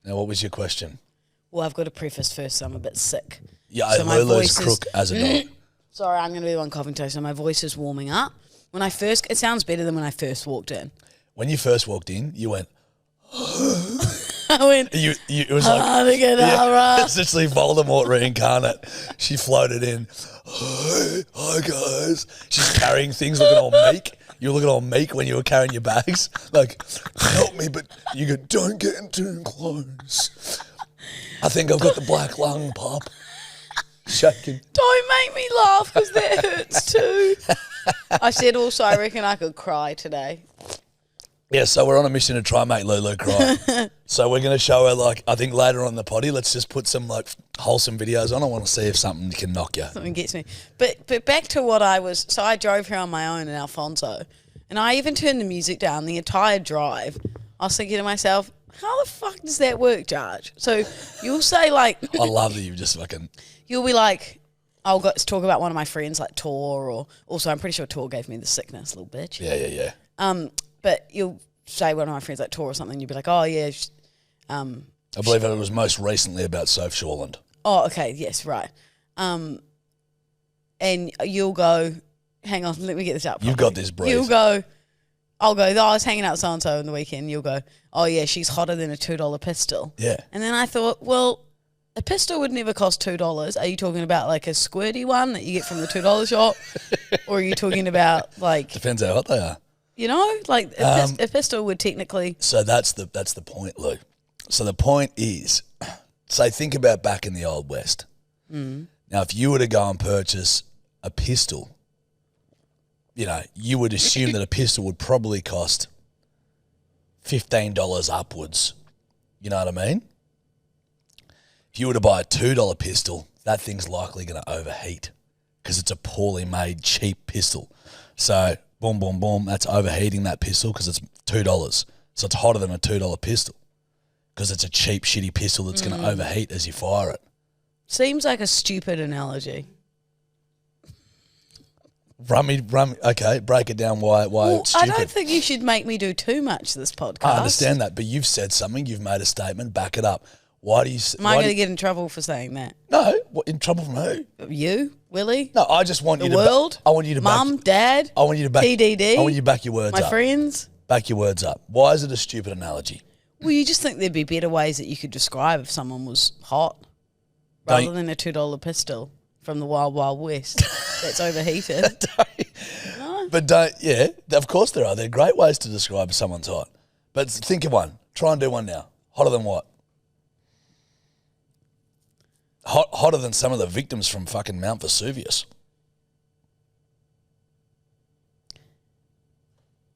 Now, what was your question? Well, I've got to preface first, so I'm a bit sick. Yeah, so Lulu's crook as a dog. Sorry, I'm going to be the one coughing too, so my voice is warming up. It sounds better than when I first walked in. When you first walked in, you went... I went... it was like... It's literally Voldemort reincarnate. She floated in. Hi, guys. She's carrying things looking all meek. You were looking all meek when you were carrying your bags. Like, help me, but you go, don't get in too close. I think I've got the black lung, Pop. Shaking. Don't make me laugh because that hurts too. I said also I reckon I could cry today. Yeah, so we're on a mission to try and make Lulu cry. So we're going to show her, like, I think later on in the potty, let's just put some, like, wholesome videos on. I want to see if something can knock you. Something gets me. But back to what I was... So I drove here on my own in Alfonso, and I even turned the music down the entire drive. I was thinking to myself, how the fuck does that work, Jarge? So you'll say, like... I love that you've just fucking... You'll be like, I'll go to talk about one of my friends, like Tor, or... Also, I'm pretty sure Tor gave me the sickness, little bitch. Yeah. But you'll say one of my friends like Tor or something, you'll be like, oh, yeah. I believe it was most recently about Soph Shoreland. Oh, okay, yes, right. And you'll go, hang on, let me get this up. You've got this, breathe. You'll go, I'll go, I was hanging out with so-and-so on the weekend. You'll go, oh, yeah, she's hotter than a $2 pistol. Yeah. And then I thought, well, a pistol would never cost $2. Are you talking about like a squirty one that you get from the $2 shop? Or are you talking about like... Depends how hot they are. You know, like a pistol would technically... So that's the point, Lou. So the point is, say think about back in the Old West. Mm. Now, if you were to go and purchase a pistol, you know, you would assume that a pistol would probably cost $15 upwards. You know what I mean? If you were to buy a $2 pistol, that thing's likely going to overheat because it's a poorly made, cheap pistol. So... boom, boom, boom, that's overheating that pistol because it's $2. So it's hotter than a $2 pistol because it's a cheap, shitty pistol that's going to overheat as you fire it. Seems like a stupid analogy. Okay, break it down why it's stupid. I don't think you should make me do too much this podcast. I understand that, but you've said something, you've made a statement, back it up. Why do you... Am I going to get in trouble for saying that? No, in trouble from who? You, Willie? No, I just want the you to... world? I want you to Mum, Dad? I want you to back... TDD? I want you to back your words up. My friends? Back your words up. Why is it a stupid analogy? Well, you just think there'd be better ways that you could describe if someone was hot rather than a $2 pistol from the Wild Wild West that's overheated. No? But yeah, of course there are. There are great ways to describe if someone's hot. But think of one. Try and do one now. Hotter than what? Hotter than some of the victims from fucking Mount Vesuvius.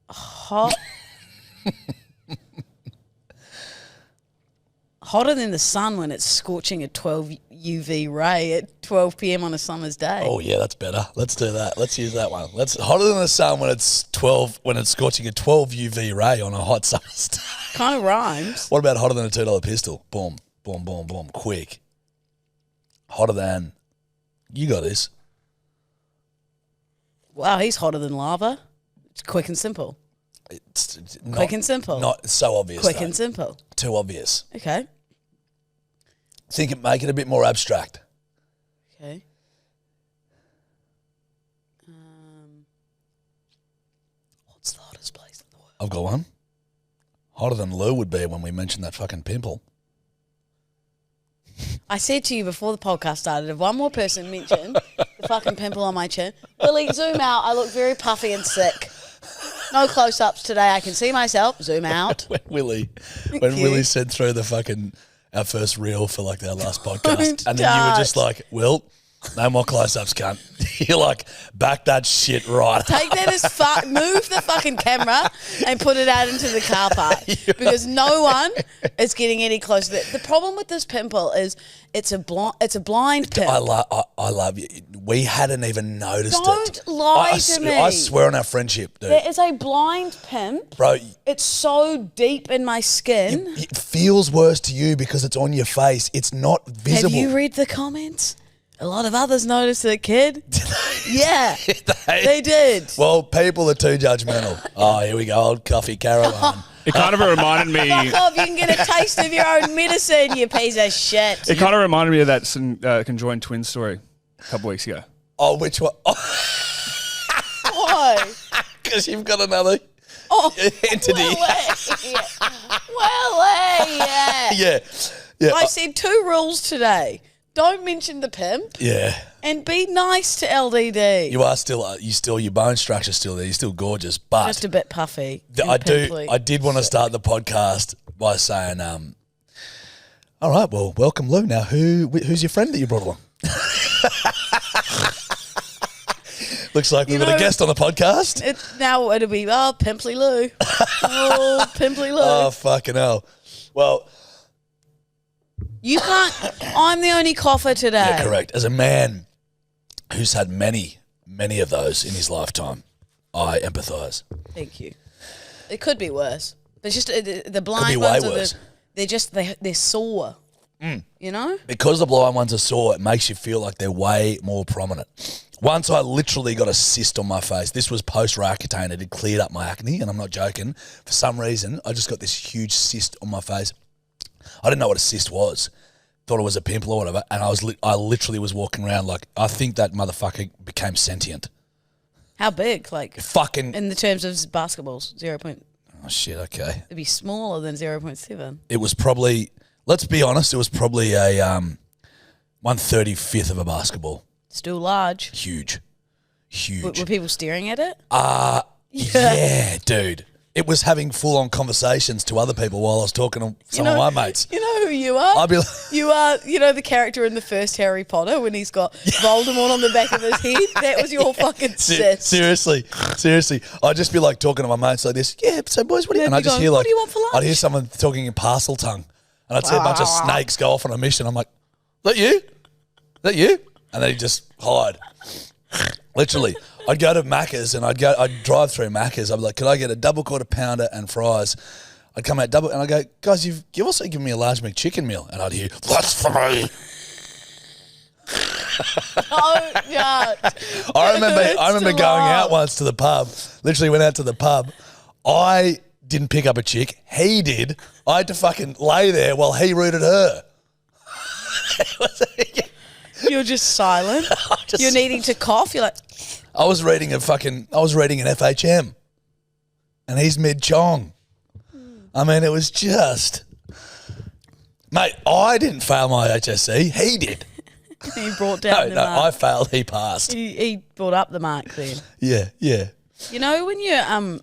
Hot. Hotter than the sun when it's scorching a 12 UV ray at 12 p.m. on a summer's day. Oh yeah, that's better. Let's do that. Let's use that one. Hotter than the sun when it's scorching a 12 UV ray on a hot summer's day. Kind of rhymes. What about hotter than a $2 pistol? Boom, boom, boom, boom, quick. Hotter than, you got this. Wow, he's hotter than lava. It's quick and simple. It's quick and simple. Not so obvious. Quick and simple. Too obvious. Okay. Make it a bit more abstract. Okay. What's the hottest place in the world? I've got one. Hotter than Lou would be when we mentioned that fucking pimple. I said to you before the podcast started, if one more person mentioned the fucking pimple on my chin, Billy, zoom out. I look very puffy and sick. No close-ups today. I can see myself. Zoom out. When Willie sent through our first reel for like our last podcast, and then you were just like, "Well, no more close-ups, cunt." You're like, back that shit right. Take that as far. Move the fucking camera and put it out into the car park because no one is getting any closer. The problem with this pimple is it's a blind pimp. I love you. We hadn't even noticed it. Don't lie to me. I swear on our friendship, dude. There is a blind pimp. Bro. It's so deep in my skin. It feels worse to you because it's on your face. It's not visible. Have you read the comments? A lot of others noticed it, kid. Yeah, they did. Well, people are too judgmental. Oh, here we go, old Coffee Caroline. It kind of reminded me. Fuck off, you can get a taste of your own medicine, you piece of shit. It kind of reminded me of that conjoined twin story a couple weeks ago. Oh, which one? Oh. Why? Because you've got another entity. Yeah. Yeah. I said 2 rules today. Don't mention the pimp. Yeah. And be nice to LDD. You are still, your bone structure's still there. You're still gorgeous, but Just a bit puffy. I did want to start the podcast by saying, all right, well, welcome, Lou. Now, who's your friend that you brought along? Looks like we've got a guest on the podcast. Now it'll be, Pimply Lou. Pimply Lou. Oh, fucking hell. Well, You can't. I'm the only cougher today. yeah, correct. As a man who's had many, many of those in his lifetime, I empathise. Thank you. It could be worse. But it's just the blind Could be ones way are worse. they're sore. You know? Because the blind ones are sore, it makes you feel like they're way more prominent. Once I literally got a cyst on my face. This was post-Roaccutane. It had cleared up my acne, and I'm not joking. For some reason, I just got this huge cyst on my face. I didn't know what a cyst was. Thought it was a pimple or whatever, and I literally was walking around like, I think that motherfucker became sentient. How big? Like, Fucking... in the terms of basketballs, 0. Oh, shit, okay. It'd be smaller than 0.7. It was probably... Let's be honest, it was probably a 1/35th of a basketball. Still large. Huge. Were people staring at it? Yeah, dude. It was having full-on conversations to other people while I was talking to some of my mates. You know who you are? I'd be like... You are, the character in the first Harry Potter when he's got Voldemort on the back of his head? That was your fucking cyst. Seriously. I'd just be like talking to my mates like this. Yeah, so boys, what do you... And I just hear what like... do you want for lunch? I'd hear someone talking in parcel tongue. And I'd see a bunch of snakes go off on a mission. I'm like, Is that you? And they'd just hide. Literally. I'd go to Macca's and I'd drive through Macca's. I'd be like, could I get a double quarter pounder and fries? I'd come out double and I'd go, guys, you've also given me a large McChicken meal. And I'd hear, that's for me. Oh, yeah. I remember going out once to the pub. Literally went out to the pub. I didn't pick up a chick. He did. I had to fucking lay there while he rooted her. You're just silent. You're needing to cough. You're like... I was reading an FHM. And he's mid-chong. I mean, it was just... Mate, I didn't fail my HSC. He did. He brought down the mark. I failed. He passed. He brought up the mark then. Yeah. You know when you're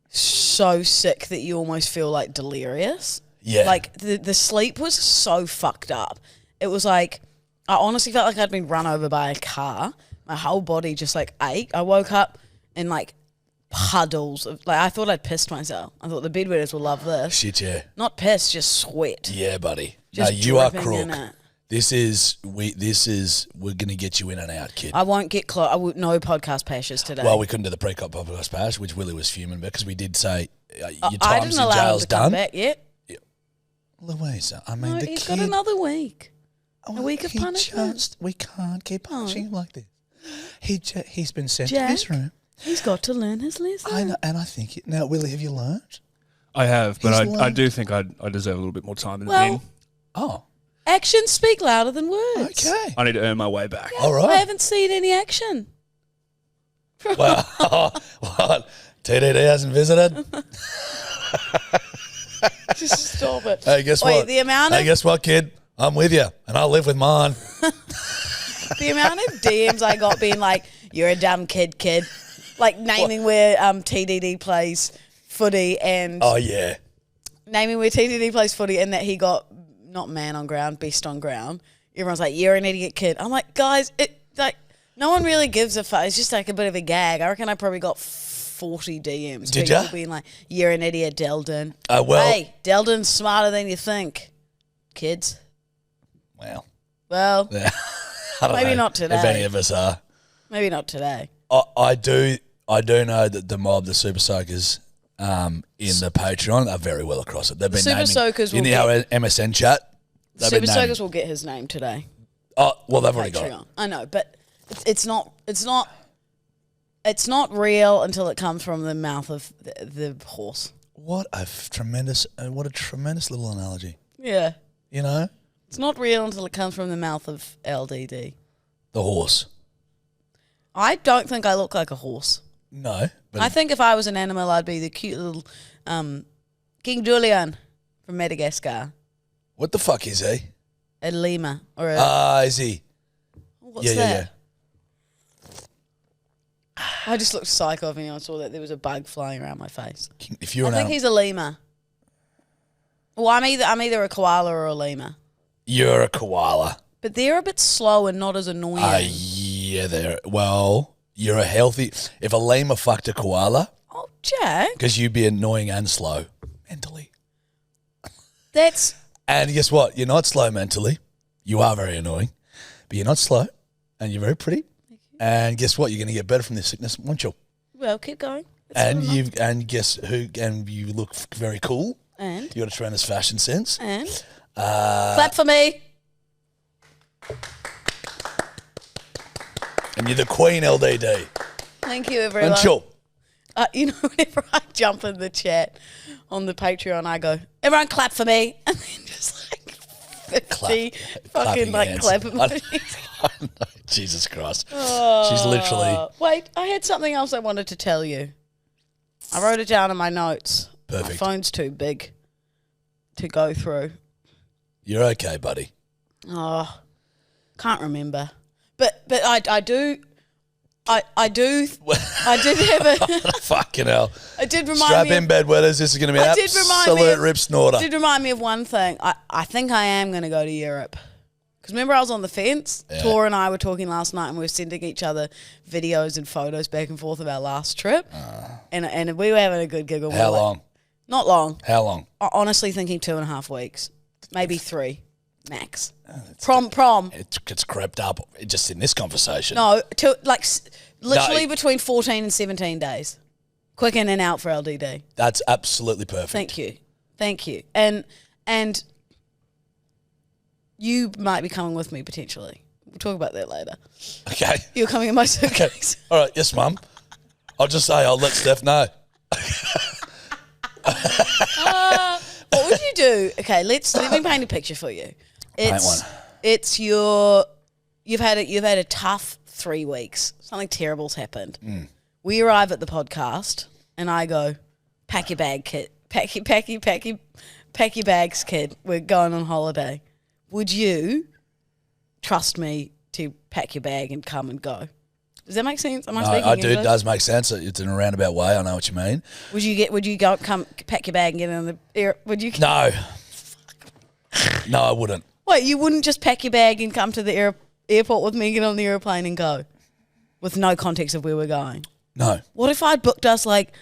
so sick that you almost feel like delirious? Yeah. Like the sleep was so fucked up. It was like, I honestly felt like I'd been run over by a car. My whole body just like ached. I woke up in like puddles of, like, I thought I'd pissed myself. I thought the bedwetters will love this. Shit, yeah. Not piss, just sweat. Yeah, buddy. Just no, you are dripping in crook. it. We're going to get you in and out, kid. I won't get close. No podcast pashes today. Well, we couldn't do the pre-cop podcast pass, which Willie was fuming because we did say your I time's didn't in allow him jail's to come done. back yet. Louisa, I mean, No, the he's kid... got another week. A week of he punishment. We can't keep punishing him like this. He's been sent to his Jack, room. He's got to learn his lesson. I know, and I think... Now, Willie, have you learned? I have, but He's I do think I deserve a little bit more time in Well, the pen. Oh, actions speak louder than words. okay. I need to earn my way back. All right. I haven't seen any action. Well, what? TDD hasn't visited? Just stop it. Hey, guess Wait, what? Hey, guess what, kid? I'm with you, and I live with mine. The amount of DMs I got being like, "You're a dumb kid," like naming where TDD plays footy and Oh, yeah. naming where TDD plays footy and that he got not man on ground, best on ground. Everyone's like, "You're an idiot, kid." I'm like, guys, no one really gives a fuck. It's just like a bit of a gag. I reckon I probably got 40 DMs. Did people ya? being like, "You're an idiot, Deldon." Well... Hey, Deldon's smarter than you think, kids. Well, Well, I don't maybe know not today. if any of us are. maybe not today. I do know that the mob, the Super Soakers, in the Patreon are very well across it. They've been Super naming Soakers in will our MSN chat. They've Super been naming. Soakers will get his name today. Oh, well, they've already got it. Patreon. I know, but it's not real until it comes from the mouth of the horse. What a tremendous little analogy. Yeah. You know? It's not real until it comes from the mouth of LDD. The horse. I don't think I look like a horse. No. But I think if I was an animal, I'd be the cute little King Julian from Madagascar. what the fuck is he? A lemur. Or a... Is he? What's that? I just looked psycho when I saw that there was a bug flying around my face. If you're I think he's a lemur. Well, I'm either a koala or a lemur. You're a koala. But they're a bit slow and not as annoying. Yeah, you're a healthy... If a lemur fucked a koala... Oh, Jack. Because you'd be annoying and slow mentally. That's... And guess what? You're not slow mentally. You are very annoying. But you're not slow. And you're very pretty. And guess what? You're going to get better from this sickness, won't you? Well, keep going. Guess who? And you look very cool. And? You got a tremendous fashion sense. And? Clap for me. And you're the queen, LDD. Thank you, everyone. And chill. You know, whenever I jump in the chat on the Patreon, I go, everyone clap for me. And then just like 50 fucking like clap emojis. Jesus Christ. She's literally... Wait, I had something else I wanted to tell you. I wrote it down in my notes. Perfect. My phone's too big to go through. You're okay, buddy. Oh, can't remember. But I do have a... Fucking hell. It did remind Strap me in bedwetters. This is going to be an absolute rip snorter. It did remind me of one thing. I think I am going to go to Europe. Because remember I was on the fence? Yeah. Tor and I were talking last night and we were sending each other videos and photos back and forth of our last trip. And we were having a good giggle. How long? Not long. How long? Honestly thinking 2.5 weeks. Maybe 3 max. Prom. It's crept up just in this conversation. No, literally between 14 and 17 days. Quick in and out for LDD. That's absolutely perfect. Thank you. And you might be coming with me potentially. We'll talk about that later. Okay. You're coming in my suitcase. Okay. All right. Yes, Mum. I'll just say I'll let Steph know. What would you do? Okay, let me paint a picture for you. You've had a tough 3 weeks. Something terrible's happened. We arrive at the podcast and I go, pack your bag, kid. Pack your bags, kid. We're going on holiday. Would you trust me to pack your bag and come and go? Does that make sense? Am I speaking English? It does make sense. It's in a roundabout way. I know what you mean. Would you come pack your bag and get on the air? Would you? No. No, I wouldn't. Wait, you wouldn't just pack your bag and come to the airport with me, get on the airplane and go? With no context of where we're going? No. What if I booked us like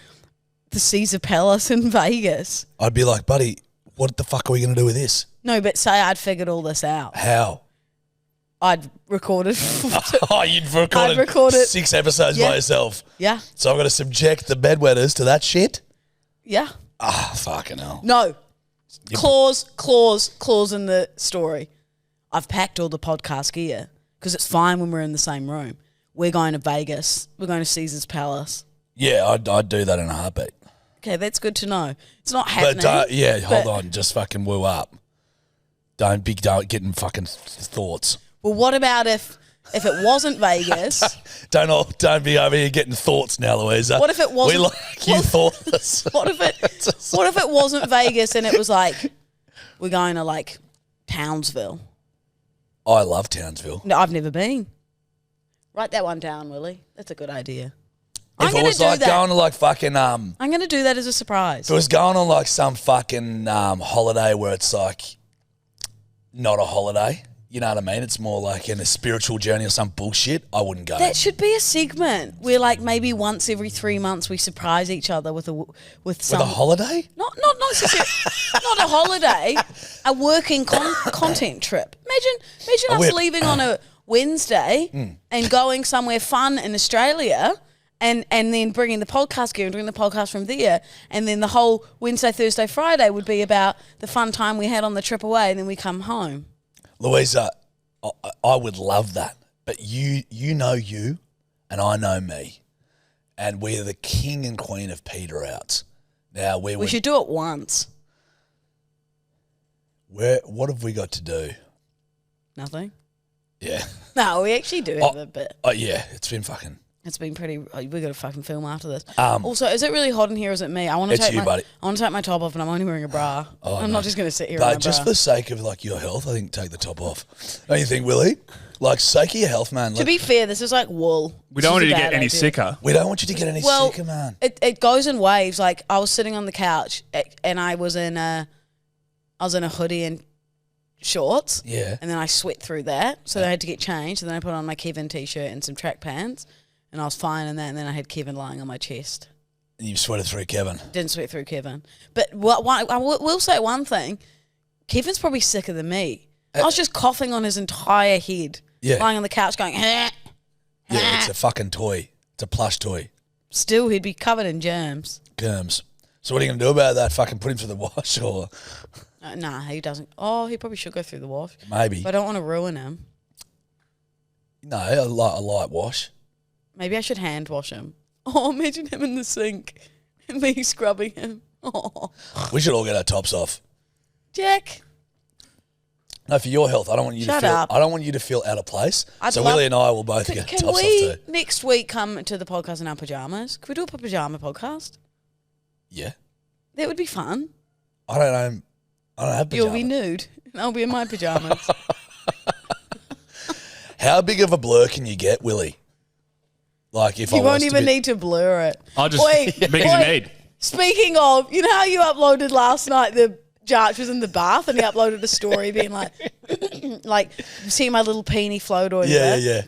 the Caesar Palace in Vegas? I'd be like, buddy, what the fuck are we going to do with this? No, but say I'd figured all this out. How? I'd recorded. You'd recorded 6 episodes by yourself. Yeah. So I've got to subject the bedwetters to that shit? Yeah. Fucking hell. No. Clause in the story. I've packed all the podcast gear because it's fine when we're in the same room. We're going to Vegas. We're going to Caesar's Palace. Yeah, I'd do that in a heartbeat. Okay, that's good to know. It's not happening. But hold on. Just fucking woo up. Don't be getting fucking thoughts. Well, what about if it wasn't Vegas? Don't be over here getting thoughts now, Louisa. What if it wasn't? We like you thoughtless. What if it wasn't Vegas and it was like we're going to like Townsville? I love Townsville. No, I've never been. Write that one down, Willie. That's a good idea. If it was like going to like fucking I'm going to do that as a surprise. If it was going on like some fucking holiday where it's like not a holiday. You know what I mean? It's more like in a spiritual journey or some bullshit. I wouldn't go. That should be a segment where, like, maybe once every 3 months we surprise each other with a holiday. Not necessarily, not a holiday, a working content trip. Imagine us leaving on a Wednesday and going somewhere fun in Australia. And then bringing the podcast gear and doing the podcast from there. And then the whole Wednesday, Thursday, Friday would be about the fun time we had on the trip away, and then we come home. Louisa, I would love that. But you know you and I know me. And we're the king and queen of peter outs. Now We should do it once. What have we got to do? Nothing. Yeah. No, we actually do have a bit. Oh yeah, it's been fucking. It's been pretty. We got to fucking film after this. Also, is it really hot in here? Or is it me? I want to It's you, buddy. I want to take my top off, and I'm only wearing a bra. I'm not just going to sit here. But in just a for bra. the sake of like your health, I think take the top off. Don't you think, Willie? Like, sake of your health, man. To be fair, this is like wool. We don't want you to get any sicker. We don't want you to get any sicker, man. It goes in waves. Like I was sitting on the couch and I was in a hoodie and shorts. Yeah. And then I sweat through that, so I had to get changed. And then I put on my Kevin t-shirt and some track pants, and I was fine in that. And then I had Kevin lying on my chest. And you sweated through Kevin. Didn't sweat through Kevin, but I will say one thing: Kevin's probably sicker than me. I was just coughing on his entire head. Yeah. Lying on the couch going, Yeah, it's a fucking toy. It's a plush toy. Still, he'd be covered in germs. Germs. So what are you going to do about that? Fucking put him through the wash or? Nah, he doesn't. Oh, he probably should go through the wash. Maybe. But I don't want to ruin him. No, a light wash. Maybe I should hand wash him. Oh, imagine him in the sink and me scrubbing him. Oh, We should all get our tops off. Jack. No, for your health, I don't want you Shut to feel. up. I don't want you to feel out of place. I'd so love- Willie and I will both get Can tops we off too. next week come to the podcast in our pajamas? Can we do a pajama podcast? Yeah. That would be fun. I don't know. I don't have pajamas. You'll be nude. And I'll be in my pajamas. How big of a blur can you get, Willie? Like if I You was won't to even be- need to blur it. I'll just big as you need. Speaking of, you know how you uploaded last night the Jarch was in the bath and he uploaded a story being like, like, see my little peenie float or Yeah.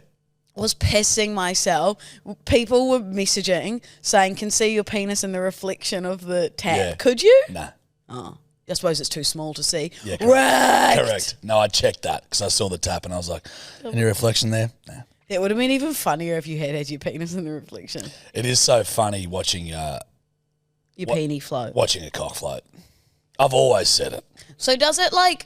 was pissing myself. People were messaging saying, can see your penis in the reflection of the tap. Yeah. Could you? Nah. Oh, I suppose it's too small to see. Yeah, Correct. Correct. No, I checked that because I saw the tap and I was like, any reflection there? Nah. It would have been even funnier if you had your penis in the reflection. It is so funny watching Your peenie float. watching a cock float. I've always said it. So does it like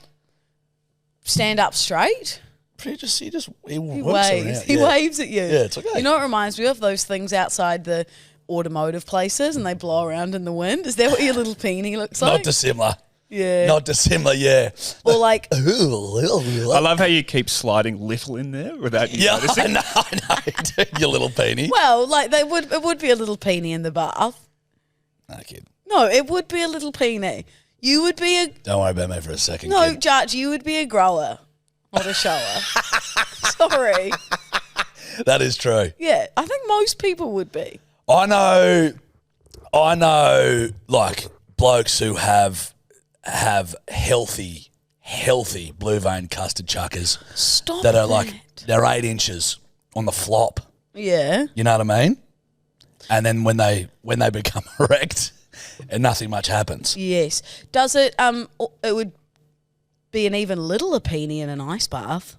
stand up straight? He He works waves. around. He Yeah. waves at you. Yeah, it's okay. You know, it reminds me of those things outside the automotive places, and they blow around in the wind. Is that what your little peenie looks like? Not dissimilar. Yeah. Not dissimilar, yeah. Or like, I love how you keep sliding little in there without you Yeah, noticing. I know. Your little peenie. well, like it would be a little peenie in the bath. No, kid. No, it would be a little peenie. You would be a Don't worry about me for a second, no, kid. Judge. You would be a grower, not a shower. Sorry. That is true. Yeah, I think most people would be. I know like blokes who have healthy blue vein custard chuckers Stop that are like they're 8 inches on the flop. Yeah. You know what I mean? And then when they become erect and nothing much happens. Yes. Does it? It would be an even littler peenie in an ice bath.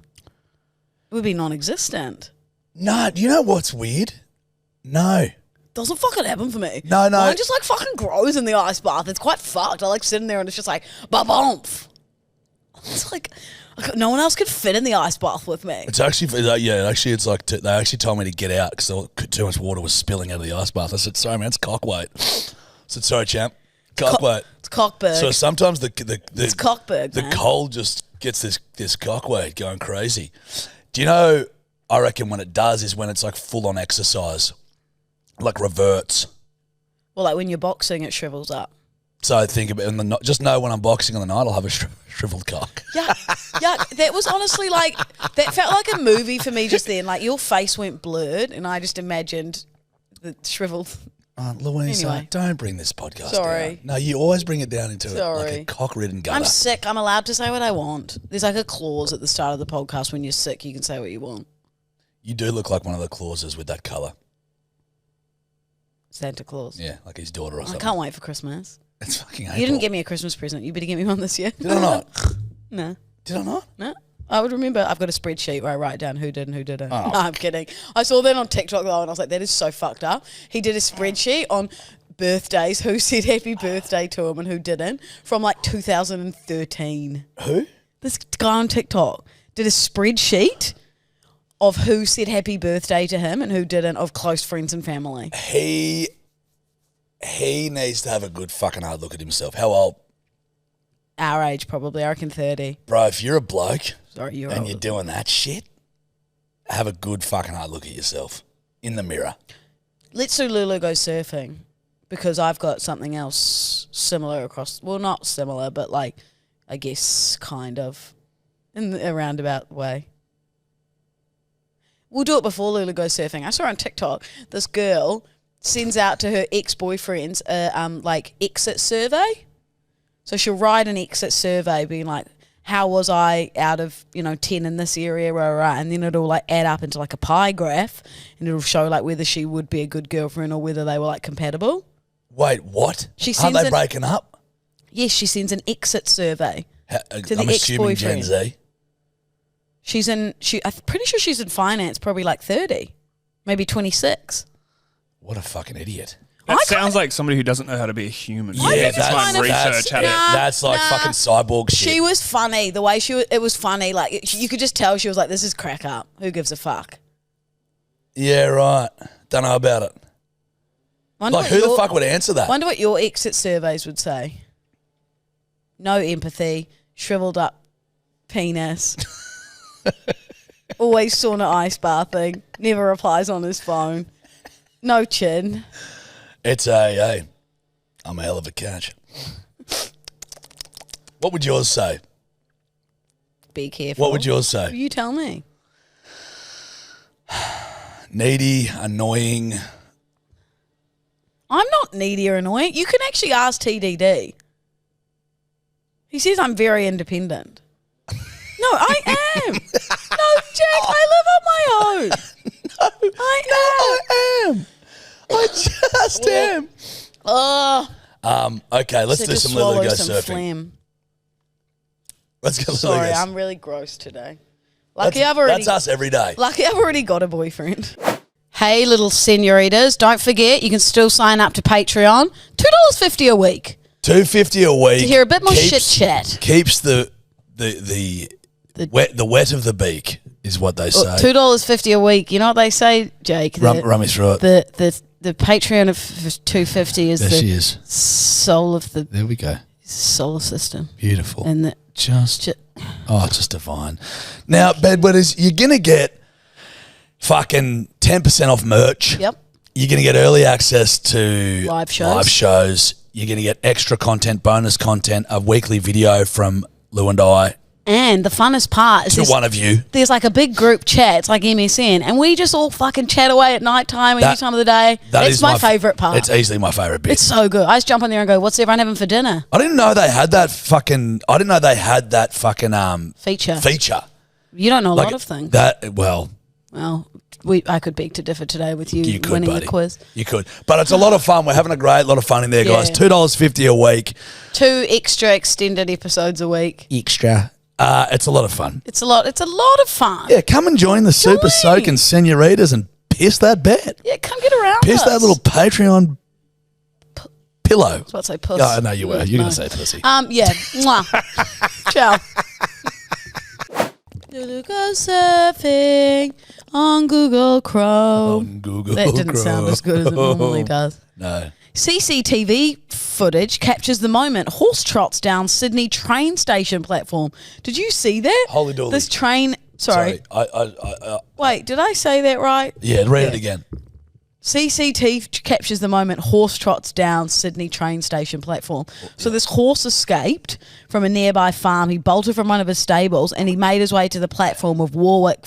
It would be non-existent. No, do you know what's weird? No. Doesn't fucking happen for me. No. Mine just like fucking grows in the ice bath. It's quite fucked. I like sitting there and it's just like ba-bomph. It's like no one else could fit in the ice bath with me. It's actually, it's like, they actually told me to get out because too much water was spilling out of the ice bath. I said, sorry, man, it's cock weight. I said, sorry, champ. Cock weight. It's cockberg. So sometimes it's the cockberg, the man. cold just gets this cock weight going crazy. Do you know, I reckon when it does is when it's like full on exercise, like reverts. Well, like when you're boxing, it shrivels up. So I think about just know when I'm boxing on the night, I'll have a shriveled cock. Yeah, that was honestly like, that felt like a movie for me just then. Like your face went blurred and I just imagined the shriveled. Louisa, Anyway. don't bring this podcast Sorry. down. No, you always bring it down into like Sorry. a cock-ridden gutter. I'm sick. I'm allowed to say what I want. There's like a clause at the start of the podcast when you're sick, you can say what you want. You do look like one of the clauses with that colour. Santa Claus. Yeah, like his daughter or I something. can't wait for Christmas. It's fucking April. You didn't get me a Christmas present. You better get me one this year. Did I not? No. Did I not? No. I would remember. I've got a spreadsheet where I write down who did and who didn't. Oh. No, I'm kidding. I saw that on TikTok though, and I was like, that is so fucked up. He did a spreadsheet on birthdays, who said happy birthday to him and who didn't, from like 2013. Who? This guy on TikTok did a spreadsheet of who said happy birthday to him and who didn't, of close friends and family. He needs to have a good fucking hard look at himself. How old? Our age, probably. I reckon 30. Bro, if you're a bloke Sorry, you're and older. you're doing that shit, have a good fucking hard look at yourself in the mirror. Let's do Lulu go surfing, because I've got something else similar across. Well, not similar, but like, I guess kind of in a roundabout way. We'll do it before Lulu goes surfing. I saw on TikTok this girl sends out to her ex-boyfriends a like exit survey. So she'll write an exit survey being like, how was I out of, 10 in this area, and then it'll like add up into like a pie graph, and it'll show like whether she would be a good girlfriend or whether they were like compatible. Wait, what? She Aren't sends they breaking up? Yes, she sends an exit survey to I'm the assuming Gen ex-boyfriend. Z. I'm pretty sure she's in finance, probably like 30, maybe 26. What a fucking idiot. That sounds like somebody who doesn't know how to be a human. Yeah, Just try and research how to. that's like fucking cyborg shit. She was funny. The way it was funny. Like, you could just tell she was like, this is crack up. Who gives a fuck? Yeah, right. Don't know about it. Like, who the fuck would answer that? Wonder what your exit surveys would say. No empathy, shriveled up penis, always sauna ice bathing, never replies on his phone, no chin. It's I'm a hell of a catch. What would yours say? Be careful. What would yours say? You tell me. Needy, annoying. I'm not needy or annoying. You can actually ask TDD. He says I'm very independent. No, I am. No, Jack, I live on my own. I am. I just am. Okay, let's So do just some Lulu swallow go some surfing. phlegm. Let's go Lulu Sorry, go. I'm really gross today. That's us every day. Lucky I've already got a boyfriend. Hey, little senoritas, don't forget you can still sign up to Patreon. $2.50 a week. $2.50 a week To hear a bit more shit chat. Keeps the wet of the beak is what they say. $2.50 a week. You know what they say, Jake? Run me through it. The Patreon of $2.50 is There the she is. soul of the There we go. solar system. Beautiful. And just divine. Now, bedwetters, you're going to get fucking 10% off merch. Yep. You're going to get early access to Live shows. You're going to get extra content, bonus content, a weekly video from Lou and I. And the funnest part is To one of you. there's like a big group chat. It's like MSN. And we just all fucking chat away at night time, any time of the day. It's my favourite part. It's easily my favourite bit. It's so good. I just jump on there and go, what's everyone having for dinner? I didn't know they had that fucking feature. You don't know a lot of things. Well, I could beg to differ today with you, you could, winning buddy. the quiz. You could. But it's a lot of fun. We're having a great lot of fun in there, guys. Yeah. $2.50 a week. 2 extra extended episodes a week. Extra. It's a lot of fun. It's a lot of fun. Yeah, come and join the Super Soaking Senoritas and piss that bed. Yeah, come get around Piss us. that little Patreon pillow. I was about to say puss. Oh, no, you were. You're No. going to say pussy. Yeah. Mwah. Ciao. Lulu go surfing on Google Chrome. Google That didn't sound as good as it normally does. No. CCTV footage captures the moment horse trots down Sydney train station platform. Did you see that? Holy dooly. This train. Sorry. Wait, did I say that right? Yeah, read it again. CCTV captures the moment horse trots down Sydney train station platform. So this horse escaped from a nearby farm. He bolted from one of his stables and he made his way to the platform of Warwick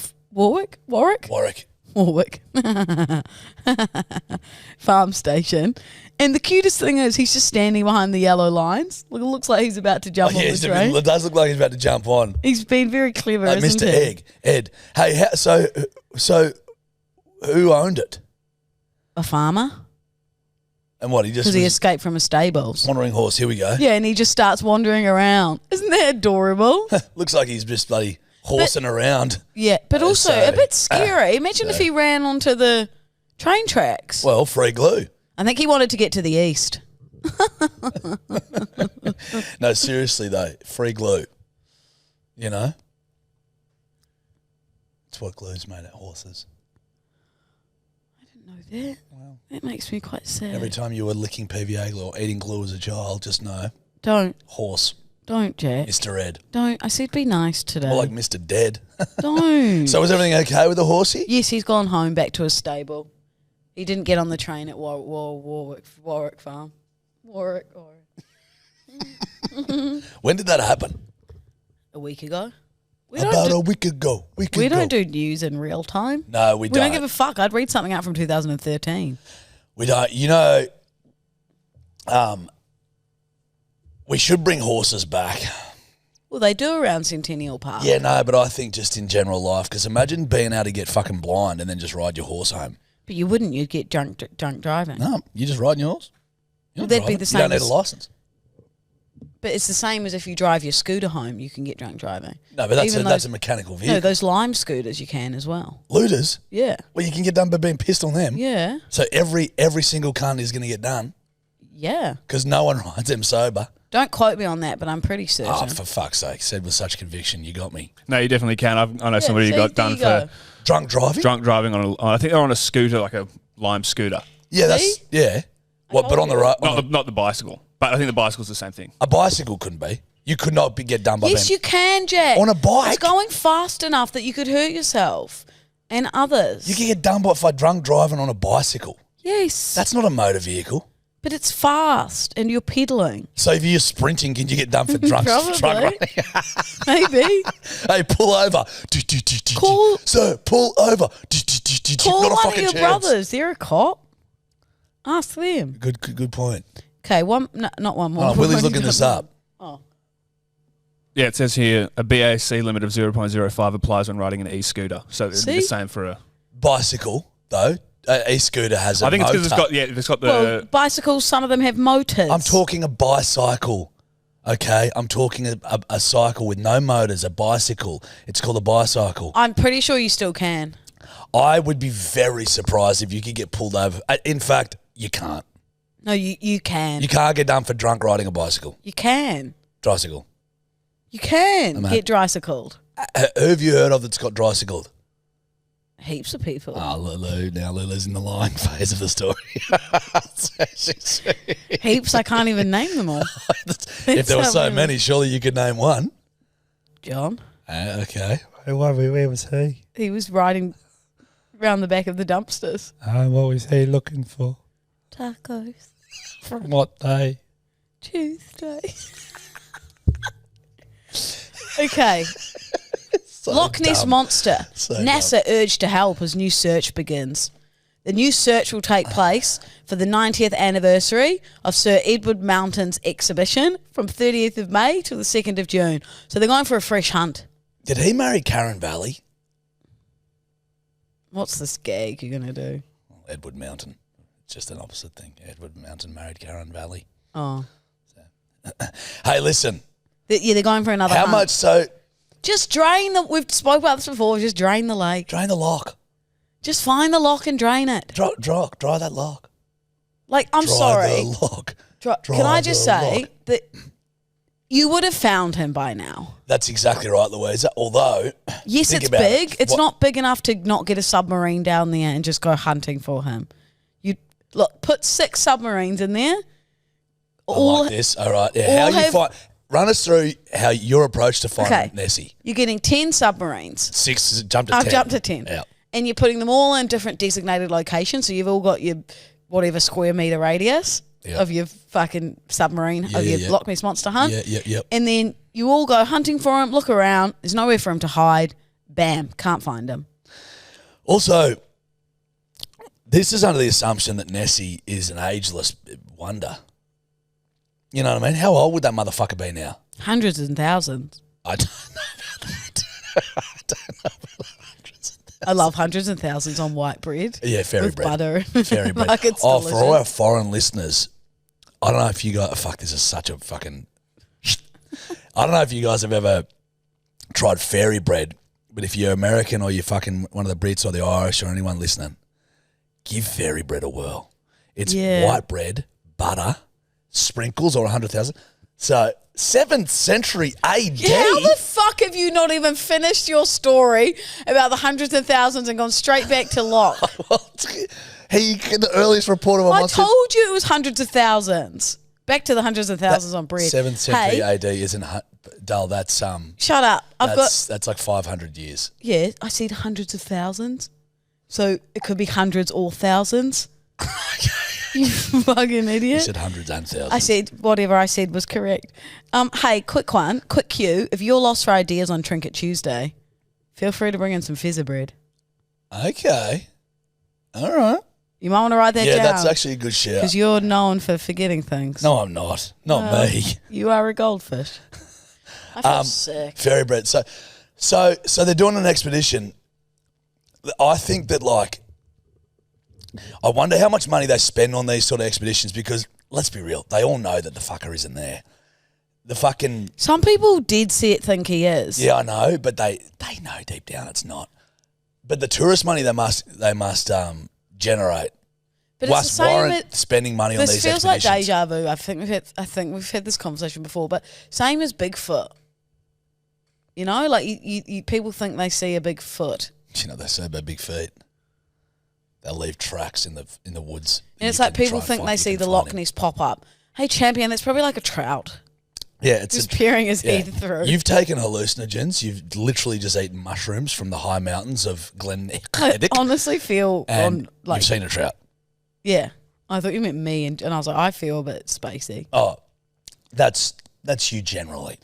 farm station. And the cutest thing is he's just standing behind the yellow lines. It looks like he's about to jump on the train. It does look like he's about to jump on. He's been very clever, Like isn't Mr. he? Ed. Hey, so who owned it? A farmer. And what, he just Because he was escaped from a stables. wandering horse. Here we go. Yeah, and he just starts wandering around. Isn't that adorable? Looks like he's just bloody horsing around. Yeah, but also So, a bit scary. Imagine if he ran onto the train tracks. Well, free glue. I think he wanted to get to the east. No, seriously though, free glue. You know? It's what glue's made at horses. I didn't know that. That makes me quite sad. Every time you were licking PVA glue or eating glue as a child, just know. Don't. Horse. Don't, Jack. Mr. Ed. Don't. I said be nice today. More like Mr. Dead. Don't. So was everything okay with the horsey? Yes, he's gone home back to his stable. He didn't get on the train at Warwick Farm. Warwick. When did that happen? A week ago. About a week ago. We don't do news in real time. No, we don't. We don't give a fuck. I'd read something out from 2013. We don't. You know, we should bring horses back. Well, they do around Centennial Park. Yeah, no, but I think just in general life, because imagine being able to get fucking blind and then just ride your horse home. But you wouldn't. You'd get drunk driving. No, you just riding your horse. Well, that'd be the same. You don't need a license. But it's the same as if you drive your scooter home, you can get drunk driving. No, but that's a mechanical vehicle. No, those Lime scooters you can as well. Looters? Yeah. Well, you can get done by being pissed on them. Yeah. So every single cunt is going to get done. Yeah. Because no one rides them sober. Don't quote me on that, but I'm pretty certain. Oh, for fuck's sake. Said with such conviction, you got me. No, you definitely can. I know somebody who got done for drunk driving on I think they're on a scooter, like a Lime scooter. Yeah, yeah. What? But on the right, not the bicycle. But I think the bicycle's the same thing. A bicycle couldn't be. You could not get done by them. Yes, you can, Jack. On a bike? It's going fast enough that you could hurt yourself and others. You can get done by drunk driving on a bicycle. Yes. That's not a motor vehicle. But it's fast and you're pedaling. So if you're sprinting, can you get done for drunk running? Maybe. Hey, pull over. Call, Sir, pull over. Call not a one of fucking your chance. brothers. They're a cop. Ask them. Good point. Okay, not one more. Oh, Willie's looking this up. Oh. Yeah, it says here a BAC limit of 0.05 applies when riding an e-scooter. So it'd be the same for a bicycle, though. E-scooter has a I think motor. it's because it's got the... Well, bicycles, some of them have motors. I'm talking a bicycle, okay? I'm talking a cycle with no motors, a bicycle. It's called a bicycle. I'm pretty sure you still can. I would be very surprised if you could get pulled over. In fact, you can't. No, you can. You can't get done for drunk riding a bicycle. You can. Tricycle. You can get drycycled. Who have you heard of that's got drycycled? Heaps of people. Oh, Lulu. Now Lulu's in the lying phase of the story. Heaps, I can't even name them all. If there were so many, surely you could name one. John. Okay. Where was he? He was riding around the back of the dumpsters. What was he looking for? Tacos. From what day? Tuesday. Okay. So Loch Ness dumb. Monster. So NASA urged to help as new search begins. The new search will take place for the 90th anniversary of Sir Edward Mountain's exhibition from 30th of May to the 2nd of June. So they're going for a fresh hunt. Did he marry Karen Valley? What's this gag you're going to do? Edward Mountain. It's just an opposite thing. Edward Mountain married Karen Valley. Oh. Hey, listen. They're going for another How hunt. much so? Just drain the... We've spoke about this before. Just drain the lake. Drain the lock. Just find the lock and drain it. Dry that lock. Like, I'm Dry sorry. the lock. Can I just the say lock. that you would have found him by now? That's exactly right, Louisa. Although, Yes, think it's about big. it. It's What- not big enough to not get a submarine down there and just go hunting for him. You look, put 6 submarines in there. I like this. All right. Yeah. all How you have- find? Run us through how your approach to finding Okay. Nessie. You're getting 10 submarines. 6 jumped to 10. I've jumped to 10. Yeah. And you're putting them all in different designated locations. So you've all got your whatever square meter radius Yeah. of your fucking submarine, Yeah, of your yeah. Loch Ness Monster hunt. Yeah. And then you all go hunting for him, look around. There's nowhere for him to hide. Bam, can't find him. Also, this is under the assumption that Nessie is an ageless wonder. You know what I mean? How old would that motherfucker be now? Hundreds and thousands. I don't know about that. I love hundreds and thousands on white bread. Yeah, fairy with bread. butter. Fairy bread. Like it's For all delicious. our foreign listeners, I don't know if you guys... Fuck, this is such a fucking... I don't know if you guys have ever tried fairy bread, but if you're American or you're fucking one of the Brits or the Irish or anyone listening, give fairy bread a whirl. It's white bread, butter, sprinkles or 100,000. So 7th century AD. Yeah, how the fuck have you not even finished your story about the hundreds and thousands and gone straight back to Locke? Well, The earliest report of a I monster. told you it was hundreds of thousands. Back to the hundreds of thousands on bread. 7th century Hey, AD isn't dull. That's shut up. that's like 500 years. Yeah, I said hundreds of thousands. So it could be hundreds or thousands. You fucking idiot. You said hundreds and thousands. I said whatever I said was correct. Hey, quick cue. If you're lost for ideas on Trinket Tuesday, feel free to bring in some fezzer bread. Okay. All right. You might want to write that down. Yeah, that's actually a good shout. Because you're known for forgetting things. No, I'm not. Not me. You are a goldfish. I feel sick. Fairy bread. So they're doing an expedition. I think that, like, I wonder how much money they spend on these sort of expeditions because, let's be real, they all know that the fucker isn't there. The fucking... Some people did think he is. Yeah, I know, but they know deep down it's not. But the tourist money they must generate. But it's the same warrant spending money on these expeditions. This feels like deja vu. I think we've had this conversation before, but same as Bigfoot. You know, like you people think they see a big foot. You know, they say about big feet. They'll leave tracks in the woods. And it's like people think they see the Loch Ness pop up. Hey, champion, that's probably like a trout. Yeah, it's just peering his head through. You've taken hallucinogens. You've literally just eaten mushrooms from the high mountains of Glen. I honestly feel you've seen a trout. Yeah, I thought you meant me, and I was like, I feel a bit spacey. Oh, that's you generally.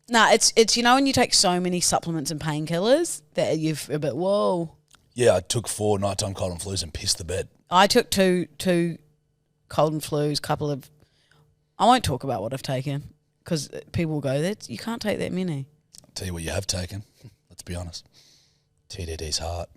Nah, it's you know when you take so many supplements and painkillers that you're a bit whoa. Yeah, I took 4 nighttime cold and flus and pissed the bed. I took two cold and flus, couple of. I won't talk about what I've taken because people will go, "That you can't take that many." I'll tell you what you have taken. Let's be honest. TDD's heart.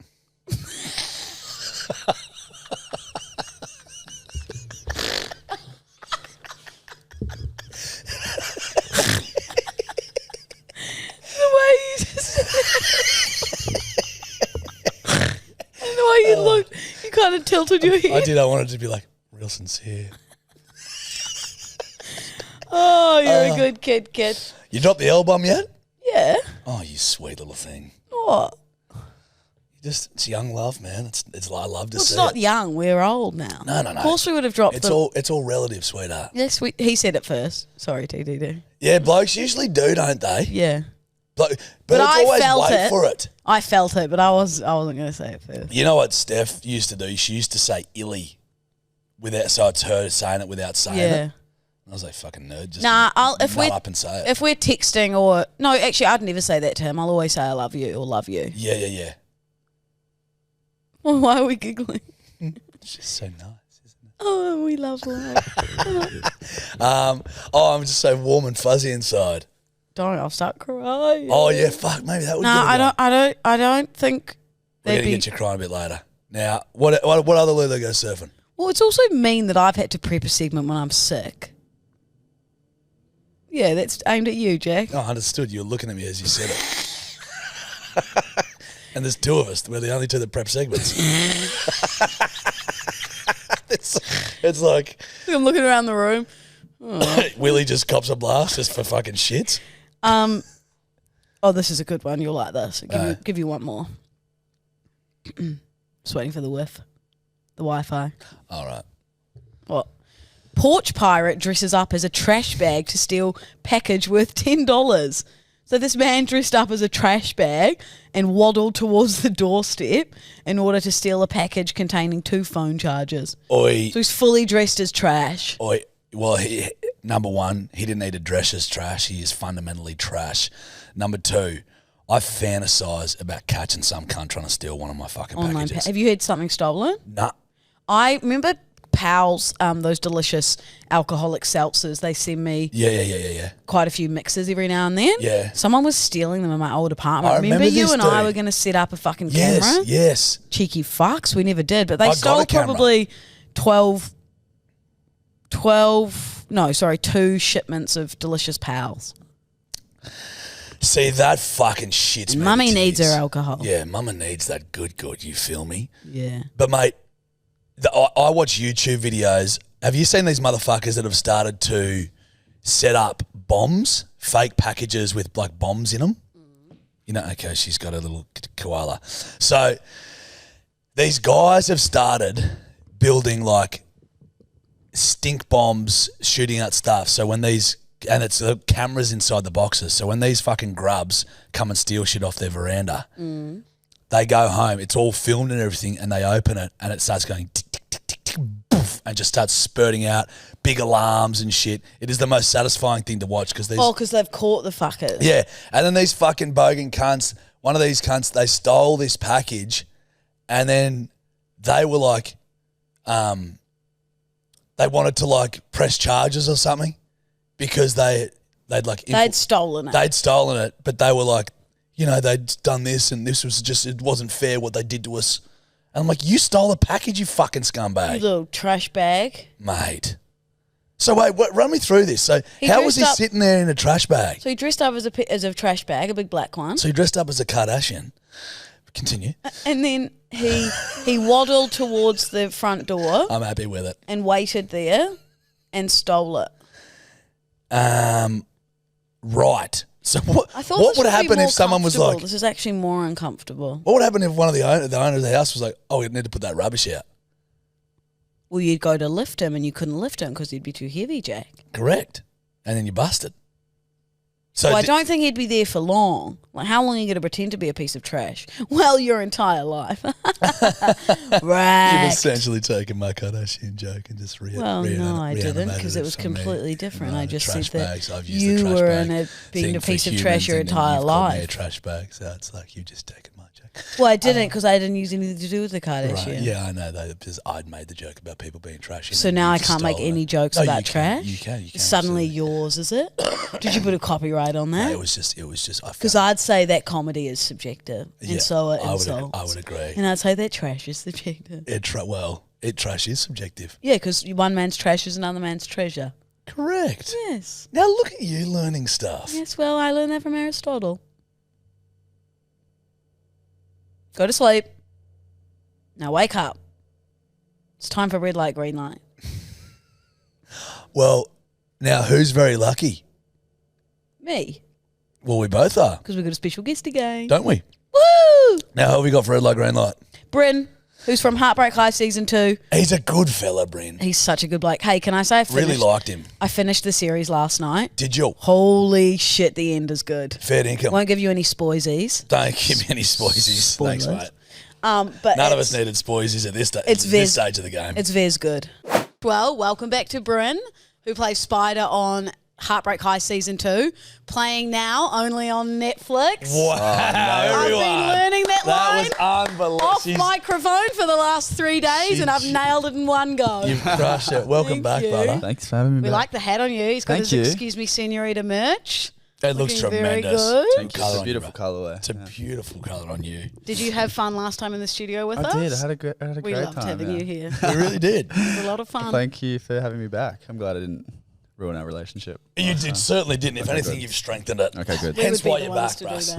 You looked, you kind of tilted your head. I did. I wanted to be like real sincere. Oh, you're a good kid. You dropped the album yet? Yeah. Oh, you sweet little thing. What? It's young love, man. It's I love to see. It's not young. We're old now. No. Of course, we would have dropped. It's all relative, sweetheart. Yes, he said it first. Sorry, TDD. Yeah, blokes usually do, don't they? Yeah. But it's I always felt wait it. for it. I felt it, but I wasn't going to say it first. You know what Steph used to do? She used to say "illy" so it's her saying it without saying it. I was like, fucking nerd. Just if we're up and say it. If we're texting or no, actually, I'd never say that to him. I'll always say I love you or love you. Yeah. Well, why are we giggling? It's just so nice, isn't it? Oh, we love life. I'm just so warm and fuzzy inside. Don't, I'll start crying. Oh yeah, fuck. Maybe that would. No, I don't think. We're gonna get you crying a bit later. Now, what other Lulu go surfing? Well, it's also mean that I've had to prep a segment when I'm sick. Yeah, that's aimed at you, Jack. Oh, I understood. You were looking at me as you said it. And there's 2 of us. We're the only 2 that prep segments. it's like... I'm looking around the room. Oh. Willie just cops a blast just for fucking shits. Oh, this is a good one. You'll like this. Give you one more. Just waiting for the whiff. The Wi-Fi. All right. What? Porch pirate dresses up as a trash bag to steal package worth $10. So this man dressed up as a trash bag and waddled towards the doorstep in order to steal a package containing 2 phone chargers. Oi. So he's fully dressed as trash. Oi. Well, number 1, he didn't need to dress as trash. He is fundamentally trash. Number 2, I fantasize about catching some cunt trying to steal one of my fucking packages. Have you had something stolen? Nah. I remember Powell's, those delicious alcoholic seltzers. They send me quite a few mixes every now and then. Yeah. Someone was stealing them in my old apartment. I remember you this and dude. I were going to set up a fucking camera? Yes. Cheeky fucks. We never did. But they I stole got a camera. probably 2 shipments of delicious Powell's. See, that fucking shit's me. Mummy needs her alcohol. Yeah, mama needs that good, you feel me? Yeah. But, mate, I watch YouTube videos. Have you seen these motherfuckers that have started to set up bombs, fake packages with, like, bombs in them? You know, okay, she's got a little koala. So These guys have started building like stink bombs, shooting out stuff. So when these, and it's the cameras inside the boxes. So when these fucking grubs come and steal shit off their veranda, they go home. It's all filmed and everything, and they open it, and it starts going tick, tick, tick, tick, tick, poof, and just starts spurting out big alarms and shit. It is the most satisfying thing to watch because these. Oh, because they've caught the fuckers. Yeah, and then these fucking bogan cunts. One of these cunts, they stole this package, and then they were like, they wanted to like press charges or something because they'd stolen it. They'd stolen it, but they were like, you know, they'd done this and this was just, it wasn't fair what they did to us. And I'm like, you stole a package, you fucking scumbag. You little trash bag. Mate. So wait, run me through this. So how was he sitting there in a trash bag? So he dressed up as a trash bag, a big black one. So he dressed up as a Kardashian. Continue. And then he waddled towards the front door. I'm happy with it. And waited there and stole it. Right. So what what would happen if someone was like... This is actually more uncomfortable. What would happen if one of the owner of the house was like, oh, we need to put that rubbish out? Well, you'd go to lift him and you couldn't lift him because he'd be too heavy, Jack. Correct. And then you busted. So well, I don't think he'd be there for long. Like, how long are you going to pretend to be a piece of trash? Well, your entire life. Right. You've essentially taken my Kardashian joke and just Well, no, I didn't because it was completely different. I just said that you were being a piece of trash your entire life. A trash bag, so it's like you've just taken my joke. Well, I didn't because I didn't use anything to do with the Kardashian. Right. Yeah, I know that because I'd made the joke about people being trashy. So now I can't make any jokes about trash. You can. It's suddenly yours, is it? Did you put a copyright on that? No, it was just. Because I'd say that comedy is subjective, and so are insults. I would agree. And I'd say that trash is subjective. Trash is subjective. Yeah, because one man's trash is another man's treasure. Correct. Yes. Now look at you learning stuff. Yes, well, I learned that from Aristotle. Go to sleep. Now wake up. It's time for red light, green light. Well, now who's very lucky? Me. Well, we both are. Because we've got a special guest again. Don't we? Woo! Now, who have we got for red light, green light? Bryn, who's from Heartbreak High Season 2. He's a good fella, Bryn. He's such a good bloke. Hey, can I say really liked him. I finished the series last night. Did you? Holy shit, the end is good. Fair income. Won't give you any spoisies. Don't give me any spoisies. Thanks, mate. But none of us needed spoisies at this stage of the game. It's Vez good. Well, welcome back to Bryn, who plays Spider on Heartbreak High Season 2, playing now only on Netflix. Wow. I've been learning that line was unbelievable. off microphone for the last 3 days, and I've nailed it in one go. You've crushed it. Welcome back, brother. Thanks for having me We back. like the hat on you. He's got his Excuse Me Senorita merch. It looks Looking very tremendous. good. Thank you. It's a beautiful colourway. It's a beautiful colour on you. Did you have fun last time in the studio with us? I did. I had a great time. We loved having you here. We really did. It was a lot of fun. Thank you for having me back. I'm glad I didn't ruin our relationship. You certainly didn't. If anything, you've strengthened it. Okay, good. Hence We would why be you're the back, ones to do Bruce.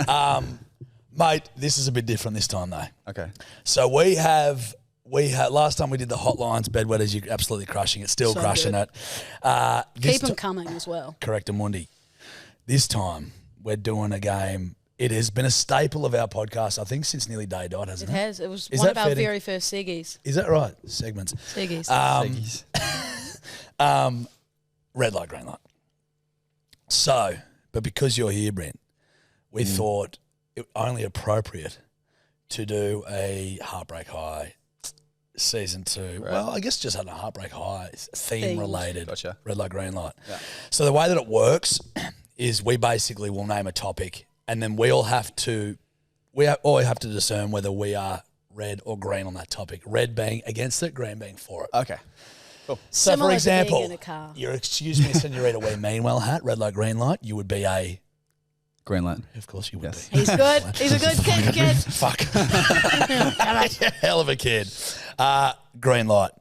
that. Great. Mate, this is a bit different this time, though. Okay. So we had last time we did the hotlines, bedwetters, you're absolutely crushing it, still So crushing good. it. Keep them coming as well. Correct, Amundi. This time we're doing a game. It has been a staple of our podcast, I think, since nearly day dot, hasn't It it? has. It was Is one that of our fair to- very first Seggies. Is that right? Segments. Seggies. Red light, green light. So, but because you're here, Brent, we thought it only appropriate to do a Heartbreak High Season 2. Right. Well, I guess just had a Heartbreak High theme related. Gotcha. Red light, green light. Yeah. So the way that it works is we basically will name a topic, and then we all have to discern whether we are red or green on that topic. Red being against it, green being for it. Okay. Cool. So, Similar for to example, being in a car. your excuse me, senorita, we mean well hat, red light, green light. You would be a. Green light. Of course, you would Yes. be. He's good. He's a good kid. Fuck. Hell of a kid. Green light.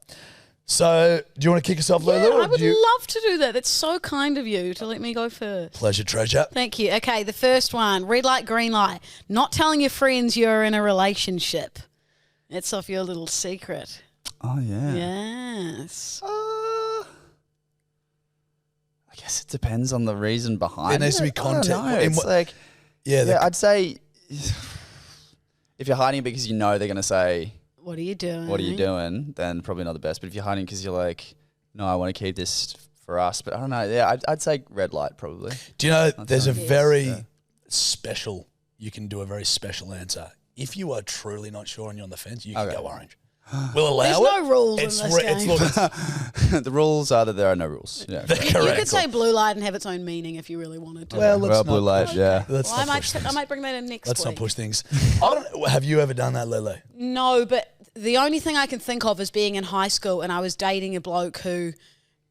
So, do you want to kick us off, Lulu? Yeah, or I would do you- love to do that. That's so kind of you to let me go first. Pleasure, treasure. Thank you. Okay, the first one, red light, green light. Not telling your friends you're in a relationship. It's off your little secret. Oh, yeah. Yes. I guess it depends on the reason behind it. There needs to be I don't context. know. In It's what- like, Yeah, I'd say if you're hiding it because you know they're going to say, What are you doing? what are you doing? Then probably not the best. But if you're hiding because you're like, no, I want to keep this for us. But I don't know. Yeah, I'd say red light probably. Do you know there's a very special, you can do a very special answer. If you are truly not sure and you're on the fence, you can go orange. We'll allow There's it. no rules in this game. The rules are that there are no rules. Yeah. They're You correct. could say blue light and have its own meaning if you really wanted to. Well, let's blue light, yeah. Let's Well, not push I things. might bring that in next Let's week. not push things. I don't, have you ever done that, Lulu? No, but the only thing I can think of is being in high school and I was dating a bloke who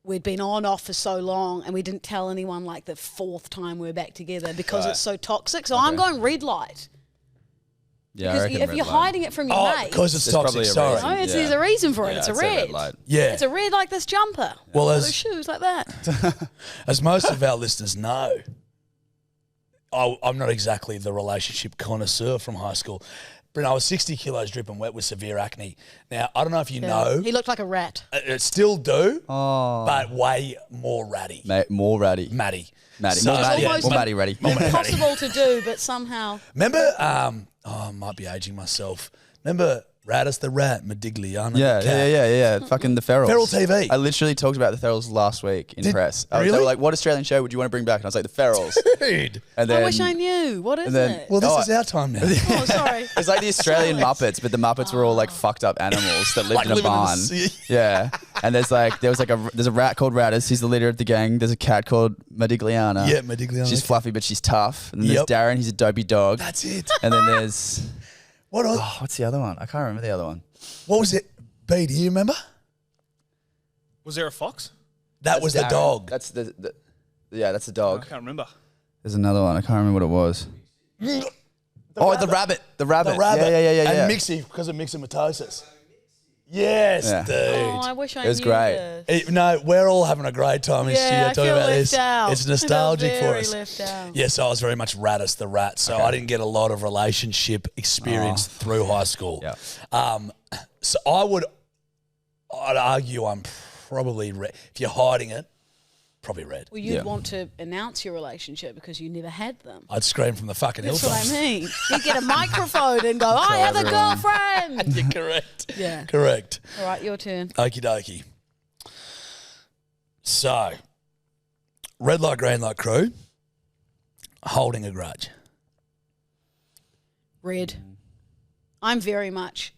we'd been on off for so long and we didn't tell anyone like the fourth time we were back together because it's so toxic. So I'm going red light. Yeah, I Because reckon if red you're light. hiding it from your Oh, mate. because it's There's toxic. probably a Sorry. reason. No, there's a reason for it. Yeah, it's a I'd say red. light. Yeah. It's a red like this jumper. Well, Those as shoes like that. as most of our listeners know, I'm not exactly the relationship connoisseur from high school. But I was 60 kilos dripping wet with severe acne. Now, I don't know if you know, He looked like a rat. it still do, Oh. but way more ratty. More ratty. Matty. Matty. So- More Matty. Yeah, almost More Matty ready. Impossible to do, but somehow. Remember, I might be aging myself. Remember Radis the Rat, Modigliano Yeah, the Cat? yeah. Fucking the Ferals. Feral TV. I literally talked about the Ferals last week in press. They really? were like, what Australian show would you want to bring back? And I was like, the Ferals. Dude. And then, I wish I knew. What is then- it? Well, this Oh, is our time now. Oh, sorry. It's like the Australian Muppets, but the Muppets were all like fucked up animals that lived Like in a living in the barn. sea. Yeah, and there's a rat called Radis. He's the leader of the gang. There's a cat called Modigliana. Yeah, Modigliana. She's fluffy, but she's tough. And then Yep. there's Darren. He's a dopey dog. That's it. And then there's What what's the other one? I can't remember the other one. What was it? B, do you remember? Was there a fox? That was the Darren. dog. That's the that's the I dog. can't remember. There's another one. I can't remember what it was. The rabbit. The rabbit. The rabbit. Yeah. And Mixie, because of myxomatosis. Yes, Yeah. dude. Oh, I wish I knew It was great. this. No, we're all having a great time in Yeah, studio I talking feel about left this. out. It's I feel nostalgic for very us. left out. Yes, I was very much Radis the Rat, so I didn't get a lot of relationship experience through high school. Yeah. So I'd argue I'm probably red. If you're hiding it, probably red. Well, you'd Yeah. want to announce your relationship because you never had them. I'd scream from the fucking That's what I hilltops. mean. You get a microphone and go, I have a everyone. girlfriend. You're correct. Yeah. Correct. All right, your turn. Okie dokie. So, red light, green light crew, holding a grudge. Red. I'm very much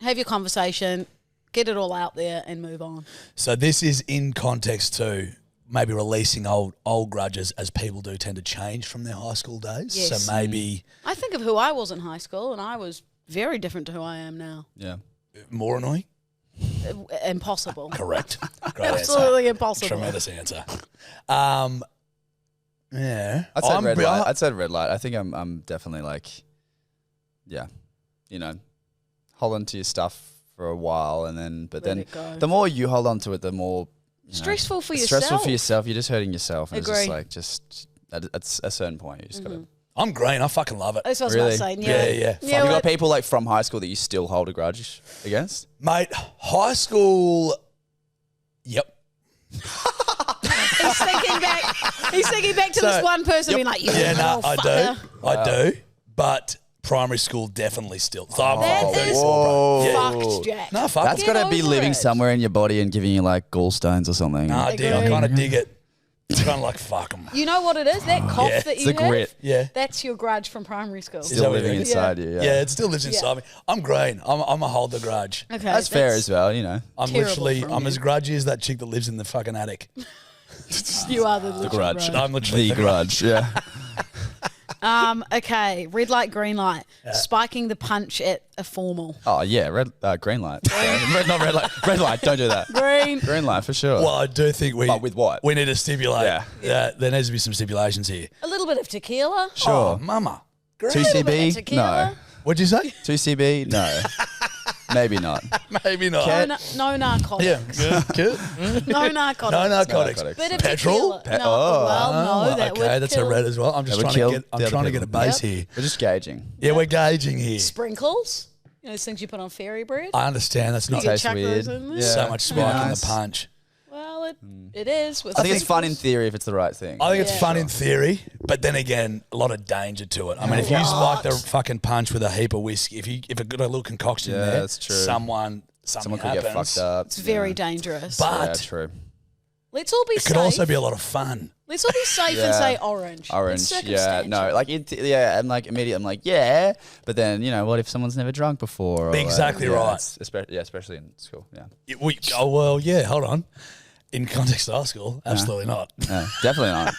have your conversation, get it all out there and move on. So this is in context to maybe releasing old grudges, as people do tend to change from their high school days. Yes. So maybe I think of who I was in high school and I was very different to who I am now. Yeah. more annoying. Impossible. Correct. Great Absolutely answer. impossible. Tremendous answer. Yeah. I'd say red light. I- I'd say red light. I think I'm definitely like, yeah, hold on to your stuff for a while, and then Let then it go. the more you hold on to it, the more Stressful for it's yourself. Stressful for yourself. You're just hurting yourself. And Agree. it's just like at a certain point, you just gotta. I'm green. I fucking love it. That's what I was Really? about to say. Yeah. Yeah, You well, got people like from high school that you still hold a grudge against. Mate, high school. Yep. he's thinking back. He's thinking back to this one person being like, Yeah, no, little I fucker. do. I do. But primary school definitely still. So I'm That fucking is 34, bro. Yeah. fucked, Jack. No, fuck That's it. Get got to be over living it. somewhere in your body and giving you like gallstones or something. No, I dig. I Agree. kind of dig it. It's kind of like fuck them. You know what it is? That cough Yeah. that It's you the have, grit. Yeah. that's your grudge from primary school. Is that Still what living you think? inside you. Yeah, it still lives inside me. I'm green. I'm a hold the grudge. Okay, That's fair as well. You know. I'm Terrible literally, from I'm you. as grudgy as that chick that lives in the fucking attic. You are the legit grudge. I'm literally The grudge. Yeah. Okay, red light, green light. Spiking the punch at a formal. Oh yeah, green light. Not red light. Red light. Don't do that. Green. Green light for sure. Well, I do think But with what? we need to stipulate. Yeah. There needs to be some stipulations here. A little bit of tequila. Sure. Oh, mama. Great. 2CB? tequila. No. What'd you say? 2CB? No. Maybe not. Maybe not. No narcotics. Yeah. Good. No narcotics. No narcotics. narcotics. Bit of Petrol? tequila. No, well, no, that okay, would that's kill. a red as well. I'm just That would trying to kill get. I'm the other trying to get a people. base Yep. here. We're just gauging. Yeah, we're gauging here. Sprinkles. You know, those things you put on fairy bread. I understand. That's not You Tastes chuck weird. those in there. Yeah. so much spike in the Nice. punch. Well, it is. With I think it's fun in theory if it's the right thing. I think it's fun in theory, but then again, a lot of danger to it. I mean, if you spike the fucking punch with a heap of whiskey, if it got a little concoction in there, that's true. Someone could happens. get fucked up. It's very dangerous. But true. Let's all be it safe. could also be a lot of fun. Let's all be safe and say orange. Orange, It's yeah, no, circumstantial. like I'm like immediately, I'm like, but then what if someone's never drunk before? Or Exactly right. Especially in school, Hold on. In context of our school, absolutely not. No, definitely not.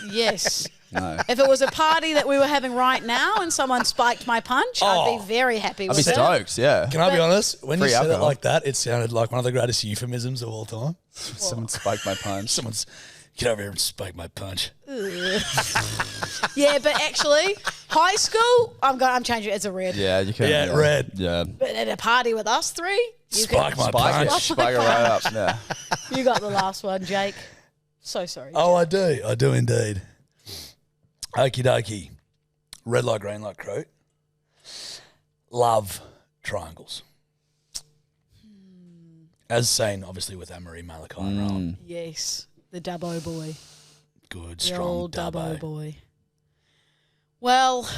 Yes. No. If it was a party that we were having right now and someone spiked my punch, I'd be very happy I'd with be it. stoked, yeah. Can I be honest? When you Free said it alcohol. like that, it sounded like one of the greatest euphemisms of all time. Someone spiked my punch. Someone's get over here and spike my punch. Yeah, but actually, high school, I'm changing it as a red. Yeah, you can. Yeah, red. Yeah. But at a party with us three, you Spike my Spike it. punch. Spike it right up. Yeah. You got the last one, Jake. So sorry. Oh, I do. I do indeed. Okie dokie. Red light, green light, crew. Love triangles. As seen, obviously, with Anne-Marie Malachi and Rowan. Yes, the Dubbo boy. Good, The strong old Dubbo dubbo. boy. Well,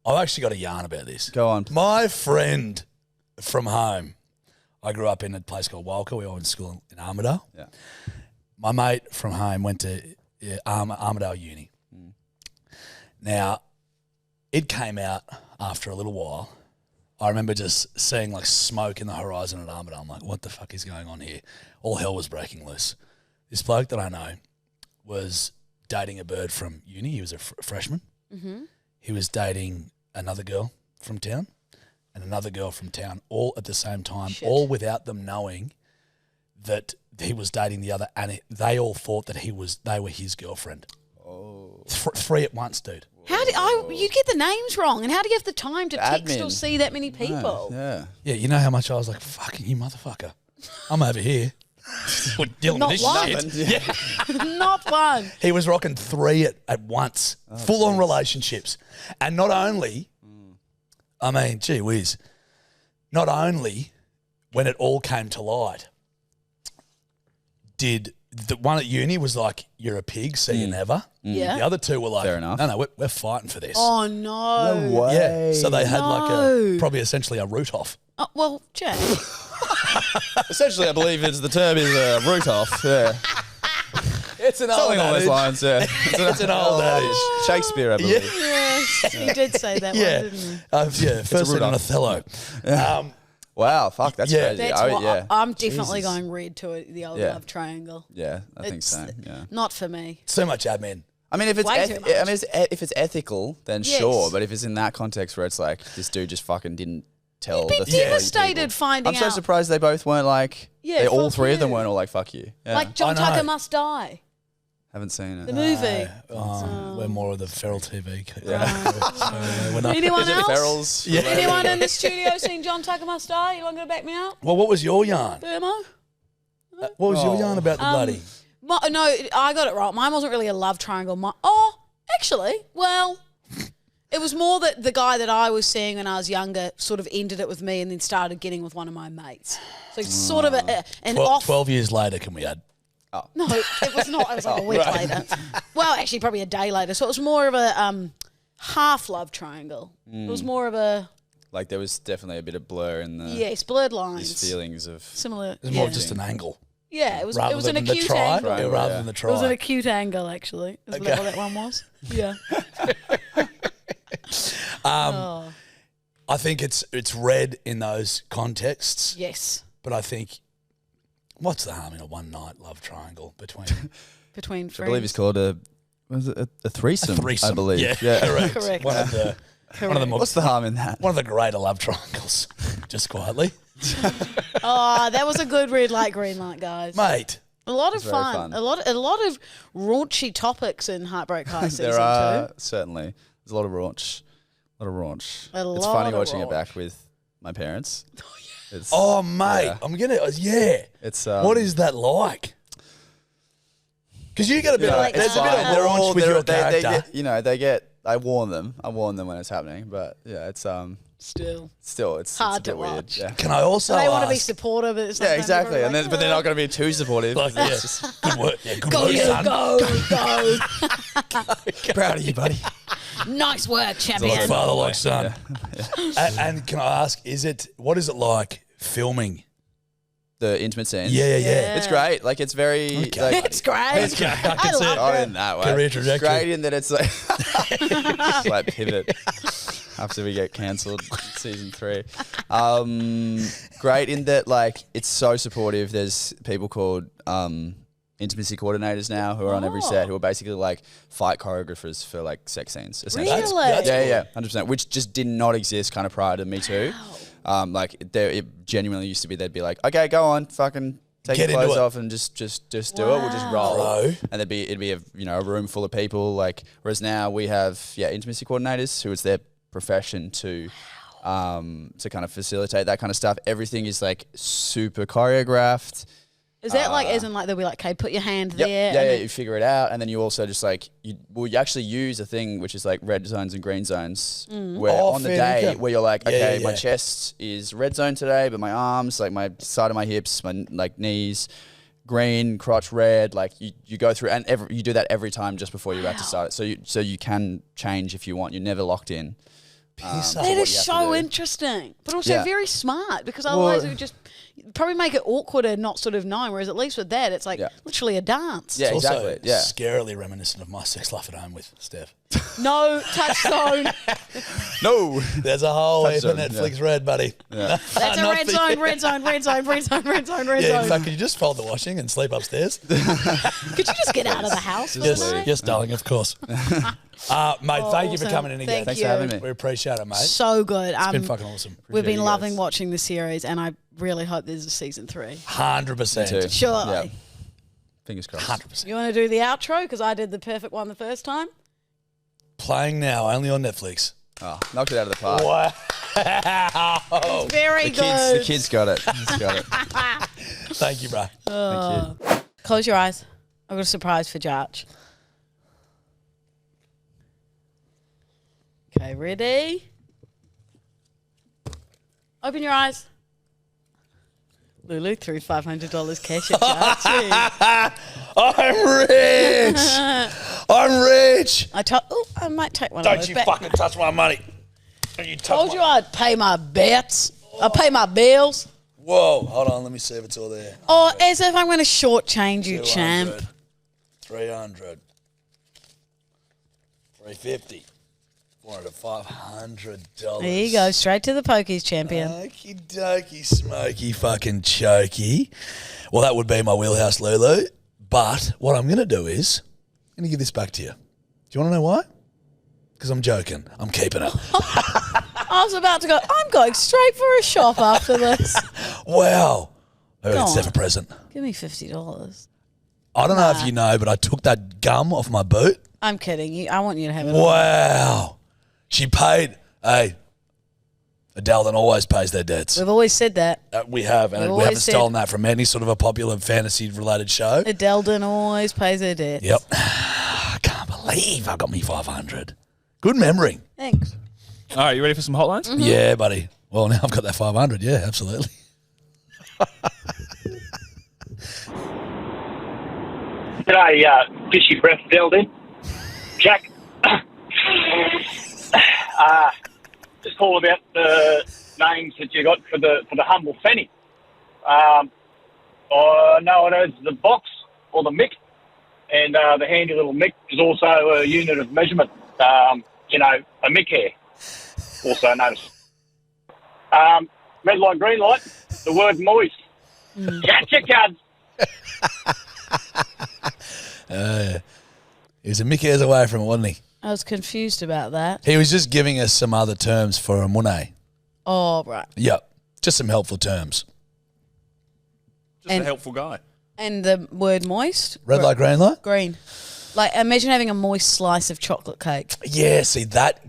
I've actually got a yarn about this. Go on. My friend from home, I grew up in a place called Walker. We all went to school in Armidale. Yeah. My mate from home went to Armidale Uni. Now, it came out after a little while. I remember just seeing like smoke in the horizon at Armidale. I'm like, what the fuck is going on here? All hell was breaking loose. This bloke that I know was dating a bird from uni. He was a freshman. He was dating another girl from town and another girl from town all at the same time, all without them knowing that he was dating the other, and they all thought that they were his girlfriend. Oh, three at once, dude. how did you get the names wrong? And how do you have the time to text or Admin. see that many people? Yeah. Yeah, you know how much I was like, fucking you motherfucker. I'm over here. Dealing Not with this one. shit. Not one. He was rocking three at once, full-on relationships. And not only, I mean, gee whiz, not only when it all came to light, did the one at uni was like, you're a pig, see you never. Yeah. The other two were like, Fair enough. no, we're fighting for this. Oh, no. Yeah, so they had No. probably essentially a root off. Oh, well, Jake. Essentially, I believe the term is root off. Yeah. It's an Something along those lines, yeah. It's an old adage. Shakespeare, I believe. Yes, you did say that Yeah, one, didn't you? First root in off. Othello. Wow, fuck, that's Yeah. crazy. That's Oh, what yeah. I'm definitely Jesus. going red to it, the old Yeah. love triangle. Yeah, I think It's so. Yeah. Not for me. So much admin. I mean, if it's Way too much. if it's ethical, then Yes. sure. But if it's in that context where it's like this dude just fucking didn't tell You'd be the three devastated people. finding I'm so out. surprised they both weren't like. Yeah, they all fuck three of them you. weren't all like fuck you. Yeah. Like John I know. Tucker Must Die, Haven't seen it. the movie. We're more of the feral TV. Yeah. We're not. Anyone Is it else? Ferals? Yeah. Anyone in the studio seen John Tucker Must Die? You want to back me up? Well, what was your yarn? Burmo? What was your yarn about the bloody? No, I got it wrong. Mine wasn't really a love triangle. Actually, well, it was more that the guy that I was seeing when I was younger sort of ended it with me and then started getting with one of my mates. So it's sort of an off. 12 years later, can we add? No, it was not. It was like a week later. Well, actually, probably a day later. So it was more of a half love triangle. It was more of a Like there was definitely a bit of blur in the yes, blurred lines. these feelings of. Similar. It was Yeah. more just an angle. Yeah, it was Rather an than the acute try. angle. Yeah, rather than the It was an try. acute angle, actually. Is that what that one was? Yeah. I think it's red in those contexts, Yes. but I think what's the harm in a one night love triangle between Between I friends. believe it's called a threesome. threesome? I believe. Yeah, correct. Correct. One of the more, What's the harm in that? one of the greater love triangles. Just quietly, Oh, that was a good red light, green light, guys. mate. A lot of very fun. fun. A lot of raunchy topics in Heartbreak High season There are 2. certainly there's a lot of raunch. A It's lot funny of watching it raunch. back with my parents. It's, Oh, mate, Yeah. I'm gonna. Yeah. It's What is that like? Because you get a bit. Yeah, of, like there's a bit fine. of raunch with your they character. get, they I warn them. I warn them when it's happening. But yeah, it's Still it's hard a to bit weird. watch. Yeah. Can I also they want to be ask? supportive, but it's Yeah, exactly. And then, but they're not going to be too supportive. Like, yeah, good work. Yeah, good go, work, you, son. go. Proud of you, buddy. Nice work, champion. Like father, like son. And can I ask, what is it like filming? The intimate scenes. Yeah. It's great. Like it's very. Okay. Like, It's great. I can I see love it. oh, it. in that way. Career It's trajectory. great in that it's like, just like pivot after we get cancelled season 3. Great in that like it's so supportive. There's people called intimacy coordinators now who are on every set who are basically like fight choreographers for like sex scenes. Essentially. Really? Yeah, 100%. Which just did not exist kind of prior to Me Too. Like it genuinely used to be they'd be like, okay, go on, fucking take Get your into clothes it. off and just do it. We'll just roll. Bro. And it'd be a room full of people. Like whereas now we have intimacy coordinators who it's their profession to kind of facilitate that kind of stuff. Everything is like super choreographed. Is that like, as in like, they'll be like, okay, put your hand there. Yeah, and then- you figure it out. And then you also just like, you actually use a thing which is like red zones and green zones where on the fair day dinkum. where you're like, Yeah, okay, yeah, my yeah. chest is red zone today, but my arms, like my side of my hips, my like knees, green, crotch red, like you go through and you do that every time just before you're about to start it. So you can change if you want. You're never locked in. Piss That up. what is you have to so do. interesting, but also Yeah. very smart because otherwise Well- it would just probably make it awkward and not sort of knowing. Whereas at least with that, it's like Yeah. literally a dance. Yeah, It's also exactly. Yeah. scarily reminiscent of my sex life at home with Steph. No touchstone. No. There's a whole heap of Touchstone, Netflix red, buddy. That's a Not red for zone, you. red zone, red zone, red zone, red zone, red Yeah, in zone. fact, can you just fold the washing and sleep upstairs? Could you just get out of the house for the Yes, night? yes, darling, of course. Mate, thank you for awesome. coming in again. Thank Thanks you. for having me. We appreciate it, mate. So good. It's been fucking awesome. We've Appreciate been you loving guys. watching the series, and I really hope there's a season 3. 100%. Me too. Surely. Yeah. Fingers crossed. 100%. You want to do the outro? Because I did the perfect one the first time. Playing now, only on Netflix. Oh, knocked it out of the park. Wow. Very The good. kids got it. Kids got it. Thank you, bro. Thank you. Close your eyes. I've got a surprise for Jarch. Okay, ready? Open your eyes. Lulu threw $500 cash at Jarch. I'm rich. I'm rich. I might take one of Don't those you back. fucking touch my money. Don't you touch Told my... you I'd pay my bets. I pay my bills. Whoa. Hold on. Let me see if it's all there. Oh, as if I'm going to shortchange you, 200, champ. 300. 350. 400, $500. There you go, straight to the pokies, champion. Okie dokie, smoky fucking chokey. Well, that would be my wheelhouse, Lulu. But what I'm going to do is, I'm going to give this back to you. Do you want to know why? Because I'm joking. I'm keeping it. I was about to go, I'm going straight for a shop after this. Wow. Maybe Go it's on. Steph a present. Give me $50. I don't know if you know, but I took that gum off my boot. I'm kidding you. I want you to have it. Wow. She paid. Hey, Adele then always pays their debts. We've always said that. We have, and We've we always haven't said- stolen that from any sort of a popular fantasy-related show. Adelden always pays her debt. Yep. I can't believe I got me 500. Good memory. Thanks. All right, you ready for some hotlines? Mm-hmm. Yeah, buddy. Well, now I've got that 500. Yeah, absolutely. G'day, Fishy Breath Building. Jack. Just call about the names that you got for the humble fanny. I know it as the box or the mick, and the handy little mick is also a unit of measurement. A mick hair, also known as. Red light, green light, the word moist. Gotcha, cuds. He was a Mickey hairs away from it, wasn't he? I was confused about that. He was just giving us some other terms for a Monet. Oh, right. Yep. Just some helpful terms. Just And- a helpful guy. And the word moist? Red light, green light? Green. Like, imagine having a moist slice of chocolate cake. Yeah, see, that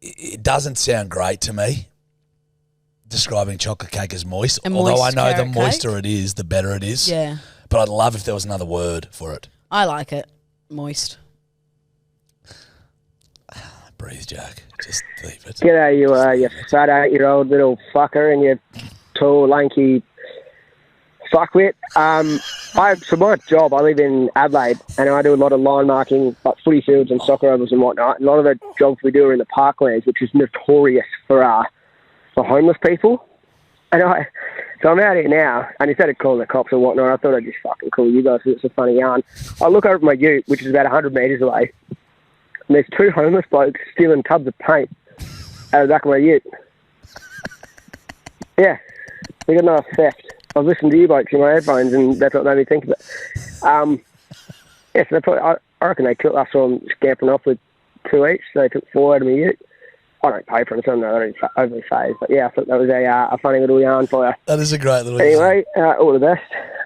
it doesn't sound great to me, describing chocolate cake as moist. A Although I moist know the carrot moister cake? it is, the better it is. Yeah. But I'd love if there was another word for it. I like it. Moist. Breathe, Jack. Just leave it. G'day, you fat 8-year-old little fucker and you tall, lanky fuckwit. For my job, I live in Adelaide and I do a lot of line marking, like footy fields and soccer ovals and whatnot. And a lot of the jobs we do are in the parklands, which is notorious for homeless people. So I'm out here now, and instead of calling the cops or whatnot, I thought I'd just fucking call you guys because it's a funny yarn. I look over at my ute, which is about 100 metres away, and there's 2 homeless blokes stealing tubs of paint out of the back of my ute. Yeah, they got another theft. I've listened to you blokes in my headphones, and that's what made me think of it. So I reckon they took us on scampering off with 2 each, so they took 4 out of my ute. I don't pay for them, so I'm not overly phased. But yeah, I thought that was a funny little yarn for you. That is a great little Anyway, all the best.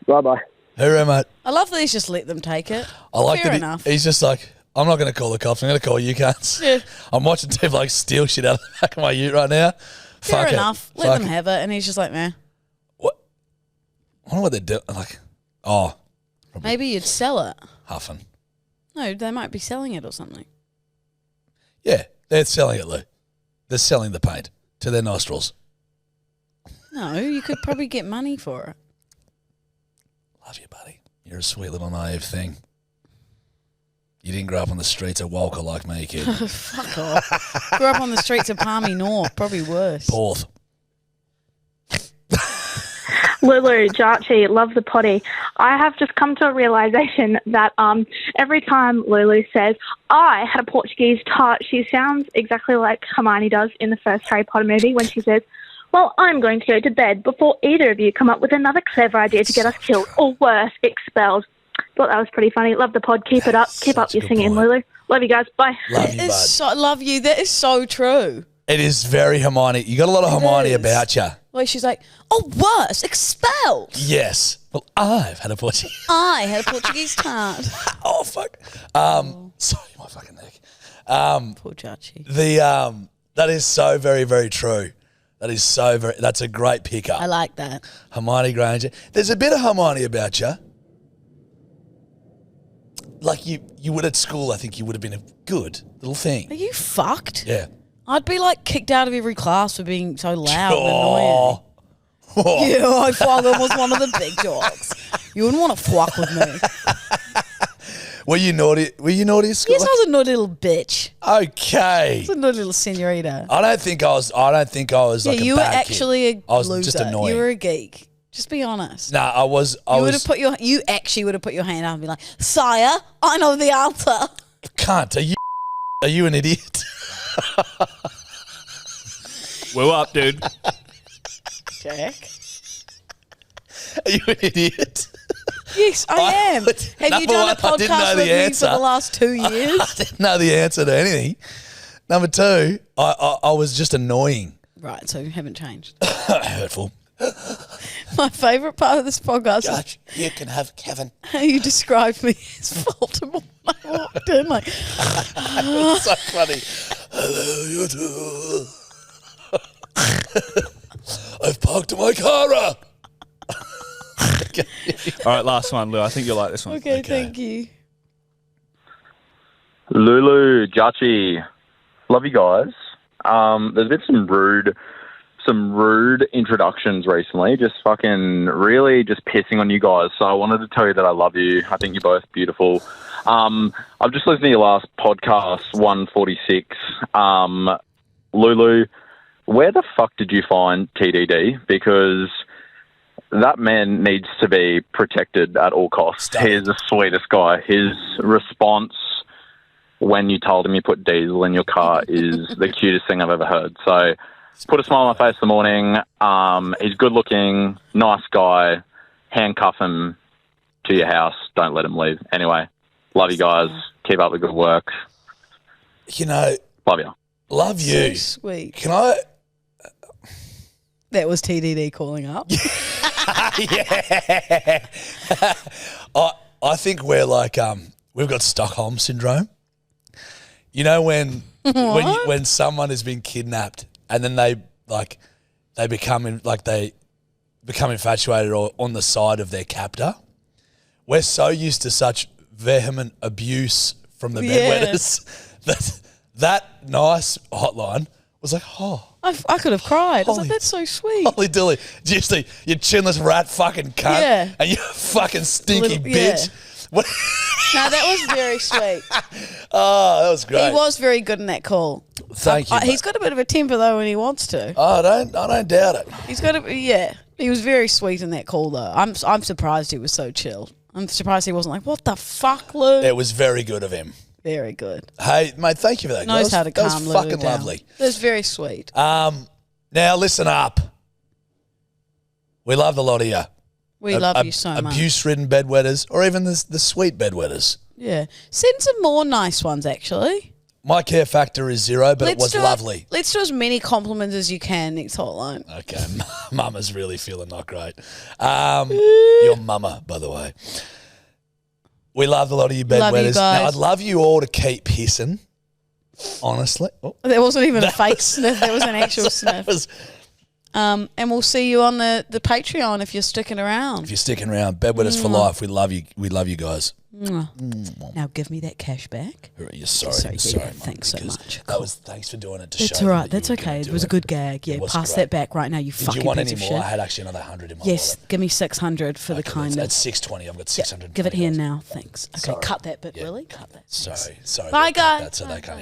Bye-bye. Hooroo, mate. I love that he's just let them take it. I like Fair that enough. he's just like, I'm not going to call the cops. I'm going to call you cunts. Yeah. I'm watching two blokes steal shit out of the back of my ute right now. Fair Fuck enough. it. Let Fuck them it. have it. And he's just like, man, What? I wonder what they're doing. Like, maybe you'd sell it. huffing. No, they might be selling it or something. Yeah, they're selling it, Lou. They're selling the paint to their nostrils. No, you could probably get money for it. Love you, buddy. You're a sweet little naive thing. You didn't grow up on the streets of Walker like me, kid. Fuck off. Grew up on the streets of Palmy North, probably worse. Porth. Lulu, Jarchi, love the potty. I have just come to a realisation that every time Lulu says, I had a Portuguese tart, she sounds exactly like Hermione does in the first Harry Potter movie when she says, well, I'm going to go to bed before either of you come up with another clever idea to get us killed or worse, expelled. Thought that was pretty funny. Love the pod. Keep it up. Keep up your singing, Lulu. Love you guys. Bye. Love you, bud. Love you. That is so true. It is very Hermione. You got a lot of Hermione about you. Like she's like, oh, worse, expelled. Yes. Well, I've had a Portuguese. I had a Portuguese tart. Oh, fuck. Sorry, my fucking neck. Poor Jarchi. That is so very, very true. That is so very, that's a great pickup. I like that. Hermione Granger. There's a bit of Hermione about you. Like you would at school, I think you would have been a good little Are thing. you fucked? Yeah. I'd be like kicked out of every class for being so loud and Oh. annoying. Yeah, I fucking was one of the big dogs. You wouldn't want to fuck with me. Were you naughty? Were you naughty at school? Yes, I was a naughty little bitch. Okay. I was a naughty little senorita. I don't think I was Yeah, like a you were bad actually kid. a I was loser. just annoying. You were a geek. Just be honest. Nah, I was. You actually would have put your hand up and be like, Sire, I know the answer. Can't. Are you an idiot? Woo up, dude. Jack. Are you an idiot? Yes, I am. Have you done a podcast with me for the last 2 years? I didn't know the answer to anything. Number two, I was just annoying. Right, so you haven't changed. Hurtful. My favourite part of this podcast is Judge, you can have Kevin. how you described me as Baltimore. I walked in like, It's so funny. Hello, you two. I've parked my car up. All right, last one, Lou. I think you'll like this one. okay, thank you. Lulu, Jarchi, love you guys. There's been some rude introductions recently, just fucking really just pissing on you guys. So I wanted to tell you that I love you. I think you're both beautiful. I've just listened to your last podcast, 146. Lulu, where the fuck did you find TDD? Because that man needs to be protected at all costs. He is the sweetest guy. His response when you told him you put diesel in your car is the cutest thing I've ever heard. So put a smile on my face in the morning. He's good looking, nice guy. Handcuff him to your house. Don't let him leave. Anyway, love you guys. Keep up the good work. You know, love you. Love you. So sweet. Can I? That was TDD calling up. Yeah. I think we're like we've got Stockholm syndrome. You know when someone has been kidnapped and then they become infatuated or on the side of their captor. We're so used to such vehement abuse from the bedwetters that nice hotline was like, oh. I could have cried. I was like, that's so sweet. Holy dilly. Just you chinless rat fucking cunt. Yeah. And you fucking stinky bitch. What? No, that was very sweet. Oh, that was great. He was very good in that call. Thank you. He's got a bit of a temper though when he wants to. Oh, I don't doubt it. He's got a yeah. He was very sweet in that call though. I'm surprised he was so chill. I'm surprised he wasn't like, what the fuck, Lou? It was very good of him. Very good. Hey, mate, thank you for that. Knows how to calm That was Lulu fucking down. lovely. That was very sweet. Now listen up. We love the lot of you. We love you so much. Abuse-ridden bedwetters, or even the sweet bedwetters. Yeah. Send some more nice ones, actually. My care factor is 0, but it was lovely. Let's do as many compliments as you can next hotline. Okay, Mama's really feeling not great. Your mama, by the way. We love a lot of you bedwetters. Love you guys. Now, I'd love you all to keep pissing, honestly. Oh. There wasn't even a fake sniff. There was an actual sniff. And we'll see you on the Patreon if you're sticking around. If you're sticking around, bedwetters for life. We love you. We love you guys. Now give me that cash back. You're sorry. Sorry, thanks so much. Thanks for doing it to That's show. all right. that That's you were okay. gonna It do was a good gag. Yeah, pass that back right now. You Did fucking you want piece any of more? shit. I had actually another 100 in my Yes, wallet. give me 600 for the kindness. That's 620. I've got 600. Give it here now. Thanks. Okay, Sorry. cut that bit. Really, cut that. Sorry. Bye, Cut guys. that so they can't